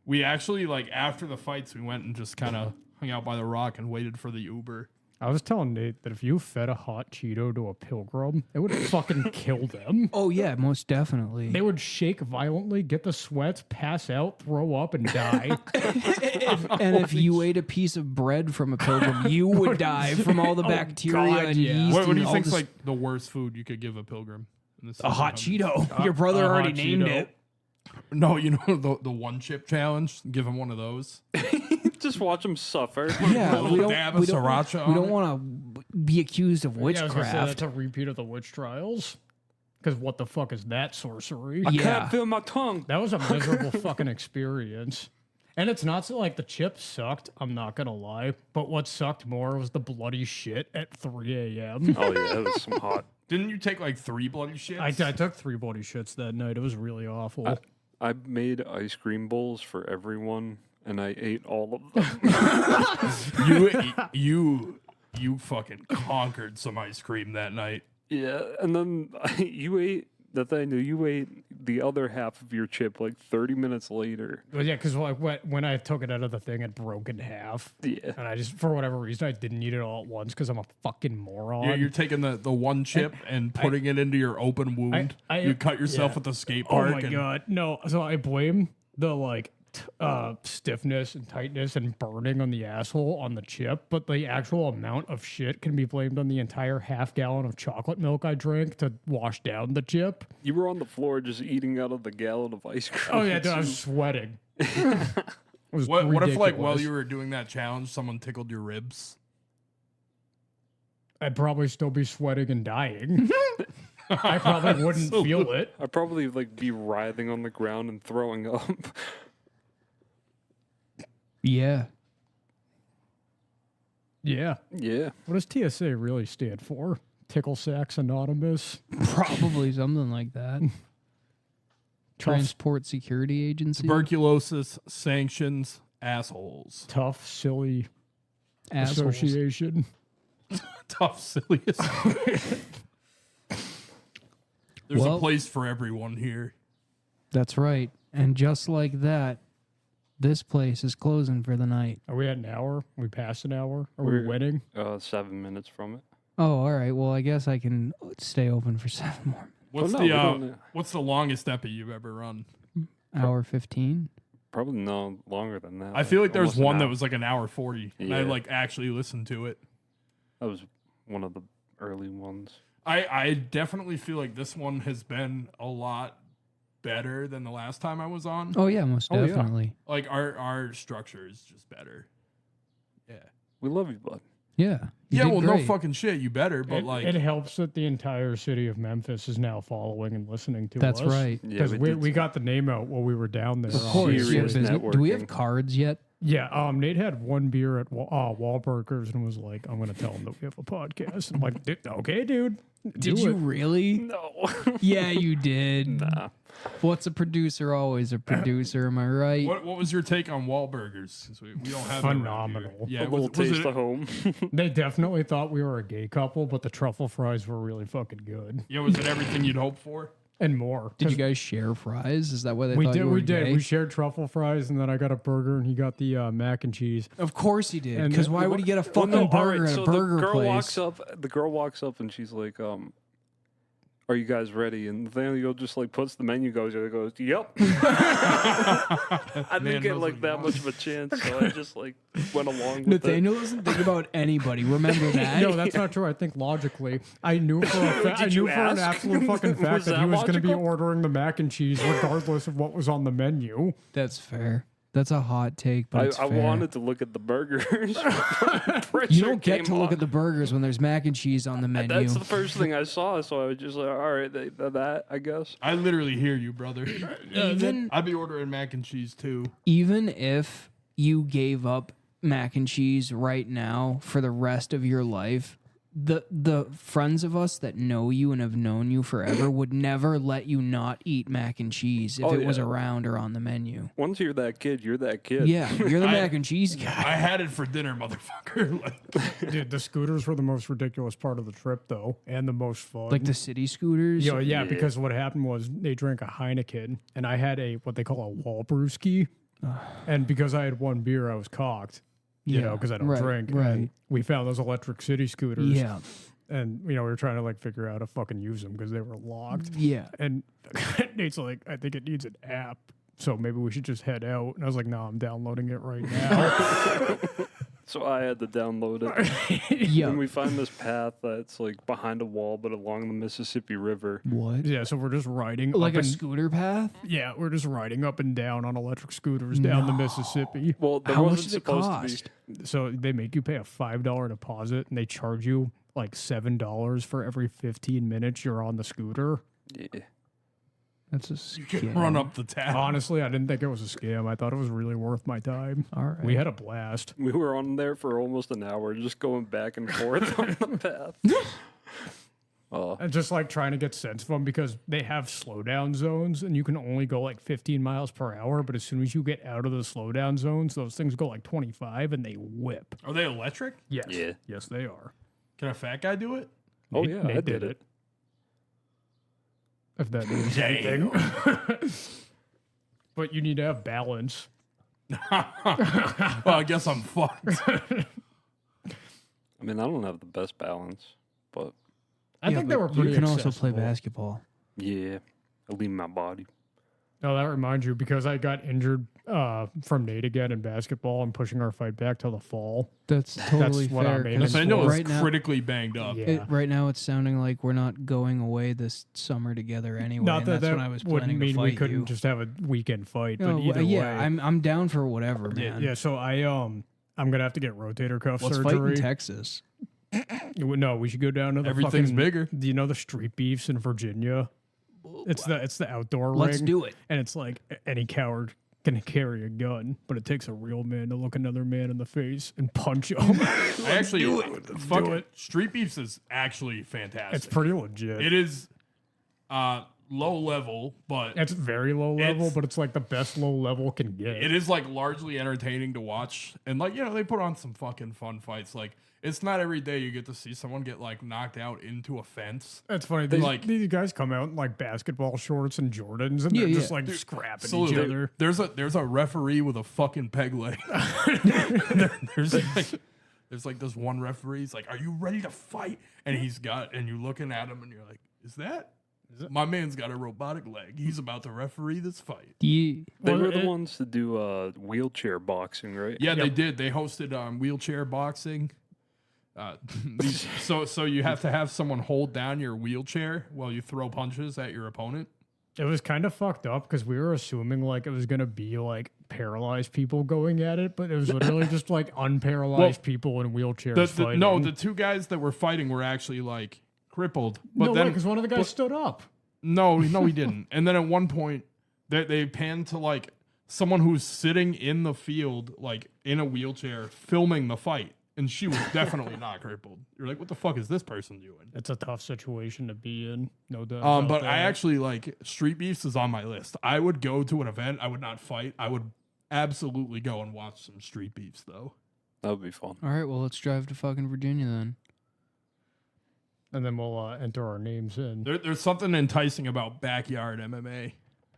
we actually like after the fights we went and just kind of hung out by the rock and waited for the Uber. I was telling Nate that if you fed a hot Cheeto to a pilgrim, it would fucking kill them. Oh, yeah, most definitely. They would shake violently, get the sweats, pass out, throw up, and die. And if you ate a piece of bread from a pilgrim, you would die from all the bacteria God, and yeah. yeast. What do and you all think's this- like the worst food you could give a pilgrim? In the a hot 1600s? Cheeto? Your brother a already hot named Cheeto. it. No, you know the one chip challenge. Give him one of those. Just watch them suffer. Yeah, A little dab of sriracha. we on don't it. want to be accused of Yeah, I was gonna say witchcraft. that's a repeat of the witch trials. Because what the fuck is that sorcery? Yeah. Can't feel my tongue. That was a miserable fucking experience. And it's not so like the chips sucked, I'm not gonna lie. But what sucked more was the bloody shit at 3 a.m. Oh yeah, that was some hot. Didn't you take like 3 bloody shits? I took 3 bloody shits that night. It was really awful. I made ice cream bowls for everyone, and I ate all of them. you fucking conquered some ice cream that night. Yeah, and then you ate the thing. You ate the other half of your chip like 30 minutes later. But yeah, because like when I took it out of the thing, it broke in half. Yeah, And I just, for whatever reason, I didn't eat it all at once because I'm a fucking moron. You're taking the one chip and putting it into your open wound. You cut yourself yeah. at the skate Oh park. my and god, no! So I blame the like stiffness and tightness and burning on the asshole on the chip, but the actual amount of shit can be blamed on the entire half gallon of chocolate milk I drank to wash down the chip. you were on the floor just eating out of the gallon of ice cream. Oh yeah, dude, I was sweating. It was What if like while ridiculous. you were doing that challenge, someone tickled your ribs? I'd probably still be sweating and dying. I probably wouldn't feel it. I'd probably like be writhing on the ground and throwing up. Yeah. Yeah. Yeah, What does TSA really stand for? Tickle Sacks Anonymous. Probably something like that. Transport Security Agency. Tuberculosis sanctions assholes. Tough, silly Assholes. association. Tough, silliest. There's Well- a place for everyone here. That's right. And just like that, this place is closing for the night. Are we at an hour? Are we past an hour? Are we winning? 7 minutes from it. Oh, all right. Well, I guess I can stay open for 7 more. What's no, the we don't- what's the longest epi you've ever run? Hour 15. Probably no longer than that. I feel like there was almost an one that hour. was like an hour 40, and I Yeah. like actually listened to it. That was one of the early ones. I definitely feel like this one has been a lot better than the last time I was on. Oh, yeah, most Oh, yeah. definitely. Like our structure is just better. Yeah. We love you, bud. Yeah. You Yeah, did well, great. no fucking shit. You better, but like, it helps that the entire city of Memphis is now following and listening to That's us. right. Yeah, Because we we did got the name out while we were down there. Of course. Serious Yeah, business. Do we have networking. cards yet? Yeah, Nate had one beer at Wahlburgers and was like, "I'm gonna tell him that we have a podcast." I'm like, "Okay, dude." Did do you it." really? No. Yeah, you did. Nah. What's a producer? Always a producer. Am I right? What was your take on Wahlburgers? 'Cause we don't have it around Phenomenal. here. Yeah, A little was taste it, of home. They definitely thought we were a gay couple, but the truffle fries were really fucking good yeah, was it everything you'd hope for? and more. Did you guys share fries? Is that why they We thought did. you were We did. gay? We shared truffle fries, and then I got a burger, and he got the mac and cheese. Of course he did. And Because then- why would he get a Well, fucking no, all burger right, at so a burger the girl place? walks up and she's like, "Are you guys ready?" And Nathaniel just like puts the menu, goes, "Yep." I Man didn't get knows like what he that wants. much of a chance, so I just like went along with Nathaniel doesn't think about anybody. Remember that? No, that's not true. I think logically, I knew for I Did knew you for an ask? absolute fucking fact Was that that he was going to be logical? ordering the mac and cheese regardless of what was on the menu. That's fair. That's a hot take, but it's I fair. wanted to look at the burgers. You don't get to look at the burgers when there's mac and cheese on the menu. That's the first thing I saw, so I was just like, "All right, that I guess." I literally hear you, brother. even I'd be ordering mac and cheese too. even if you gave up mac and cheese right now for the rest of your life, the friends of us that know you and have known you forever would never let you not eat mac and cheese if Oh, it was yeah. around or on the menu. Once you're that kid, you're that kid. Yeah, you're the I- mac and cheese guy. I had it for dinner, motherfucker. Like, Dude, the scooters were the most ridiculous part of the trip, though, and the most fun. Like the city scooters. yeah, Yeah. because what happened was they drank a Heineken, and I had what they call a Walbrewski, and because I had one beer, I was cocked. You know, because I don't right, drink. Right. And we found those electric city scooters. Yeah. And we were trying to like figure out how to fucking use them because they were locked. Yeah. And Nate's like, I think it needs an app, so maybe we should just head out. And I was like, no, I'm downloading it right now. So I had to download it. Yeah. And we find this path that's like behind a wall, but along the Mississippi River. What? Yeah, so we're just riding Like up a and, scooter path? yeah, we're just riding up and down on electric scooters down the Mississippi. Well, there How much wasn't does it supposed cost? to be. So they make you pay a $5 deposit, and they charge you like $7 for every 15 minutes you're on the scooter. Yeah. That's a you can scam. run up the tab. Honestly, I didn't think it was a scam. I thought it was really worth my time. All right. We had a blast. We were on there for almost an hour, just going back and forth on the path. Oh, And just like trying to get sense of them because they have slowdown zones and you can only go like 15 miles per hour. But as soon as you get out of the slowdown zones, those things go like 25 and they whip. Are they electric? Yes. Yeah. Yes, they are. Can a fat guy do it? Oh, Nate- yeah, Nate I did it. If that means anything. But you need to have balance. Well, I guess I'm fucked. I mean, I don't have the best balance, but I think they were pretty You can also accessible. play basketball. yeah, I leave my body. No, that reminds you because I got injured from Nate again in basketball and pushing our fight back till the fall. That's totally what I'm fair. aiming 'cause for. Nathaniel is right now, critically banged up. Yeah. right now it's sounding like we're not going away this summer together anyway. Not and that that's that when I was wouldn't planning to mean fight we couldn't you. just have a weekend fight, No, but either yeah, way. I'm down for whatever, Yeah, man. yeah, so I'm gonna have to get rotator cuff Let's fight in surgery. Texas. No, we should go down to the Everything's fucking, bigger. Do you know the street beefs in Virginia? It's the outdoor Let's ring, do it. and it's like any coward can carry a gun, but it takes a real man to look another man in the face and punch him. I actually, fuck do it. it. Street Beefs is actually fantastic. It's pretty legit. It is low level, but It's very low level, It's- but it's like the best low level can get. it is like largely entertaining to watch. And like, you know, they put on some fucking fun fights. Like, it's not every day you get to see someone get like knocked out into a fence. That's funny. These guys come out in like basketball shorts and Jordans, and Yeah, they're just yeah. like scrapping each Absolutely. other. There's a referee with a fucking peg leg. there's like this one referee. He's like, "Are you ready to fight?" And you're looking at him, and you're like, "Is that?" My man's got a robotic leg. He's about to referee this fight. They Well, were the it- ones to do wheelchair boxing, right? Yeah, they Yep. did. They hosted wheelchair boxing. So you have to have someone hold down your wheelchair while you throw punches at your opponent. It was kind of fucked up because we were assuming like it was gonna be like paralyzed people going at it, but it was literally just like unparalyzed people in wheelchairs fighting. No, the two guys that were fighting were actually like crippled. But no, then because one of the guys stood up. no, he didn't. And then at one point they panned to like someone who's sitting in the field, like in a wheelchair, filming the fight, and she was definitely not crippled. You're like, what the fuck is this person doing? It's a tough situation to be in, no doubt. But about I that. actually like street beefs is on my list. I would go to an event. I would not fight. I would absolutely go and watch some street beefs though. That would be fun. All right, well, let's drive to fucking Virginia then. And then we'll enter our names in. There's something enticing about backyard MMA.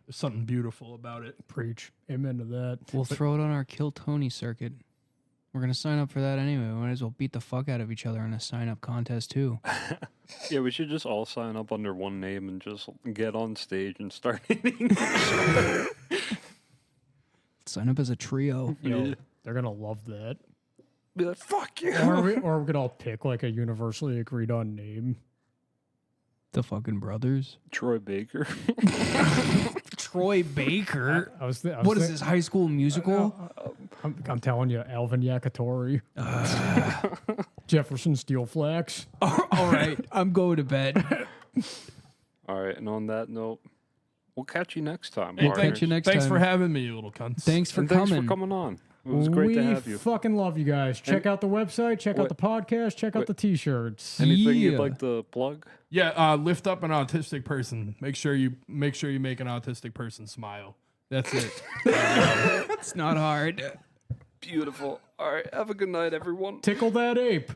There's something beautiful about it. Preach. Amen to that. We'll throw it on our Kill Tony circuit. We're going to sign up for that anyway. We might as well beat the fuck out of each other in a sign-up contest, too. Yeah, we should just all sign up under one name and just get on stage and start hitting each other. Sign up as a trio. Yo, they're going to love that. Be like, fuck you. Or we're going to all pick like a universally agreed on name. The fucking brothers. Troy Baker. Troy Baker? I was What is this, High School Musical? I'm telling you, Alvin Yakitori. Jefferson Steelflax. All right, I'm going to bed. All right, and on that note, we'll catch you next time. We'll partners. catch you next Thanks time. for having me, you little cunts. Thanks for And coming. thanks for coming on. It was great to have you. Fucking love you guys. Check out the website. Check out the podcast. Check out the t-shirts. Anything Yeah. you'd like to plug? Yeah, lift up an autistic person. Make sure you make an autistic person smile. That's it. It's not hard. Beautiful. All right, have a good night, everyone. Tickle that ape.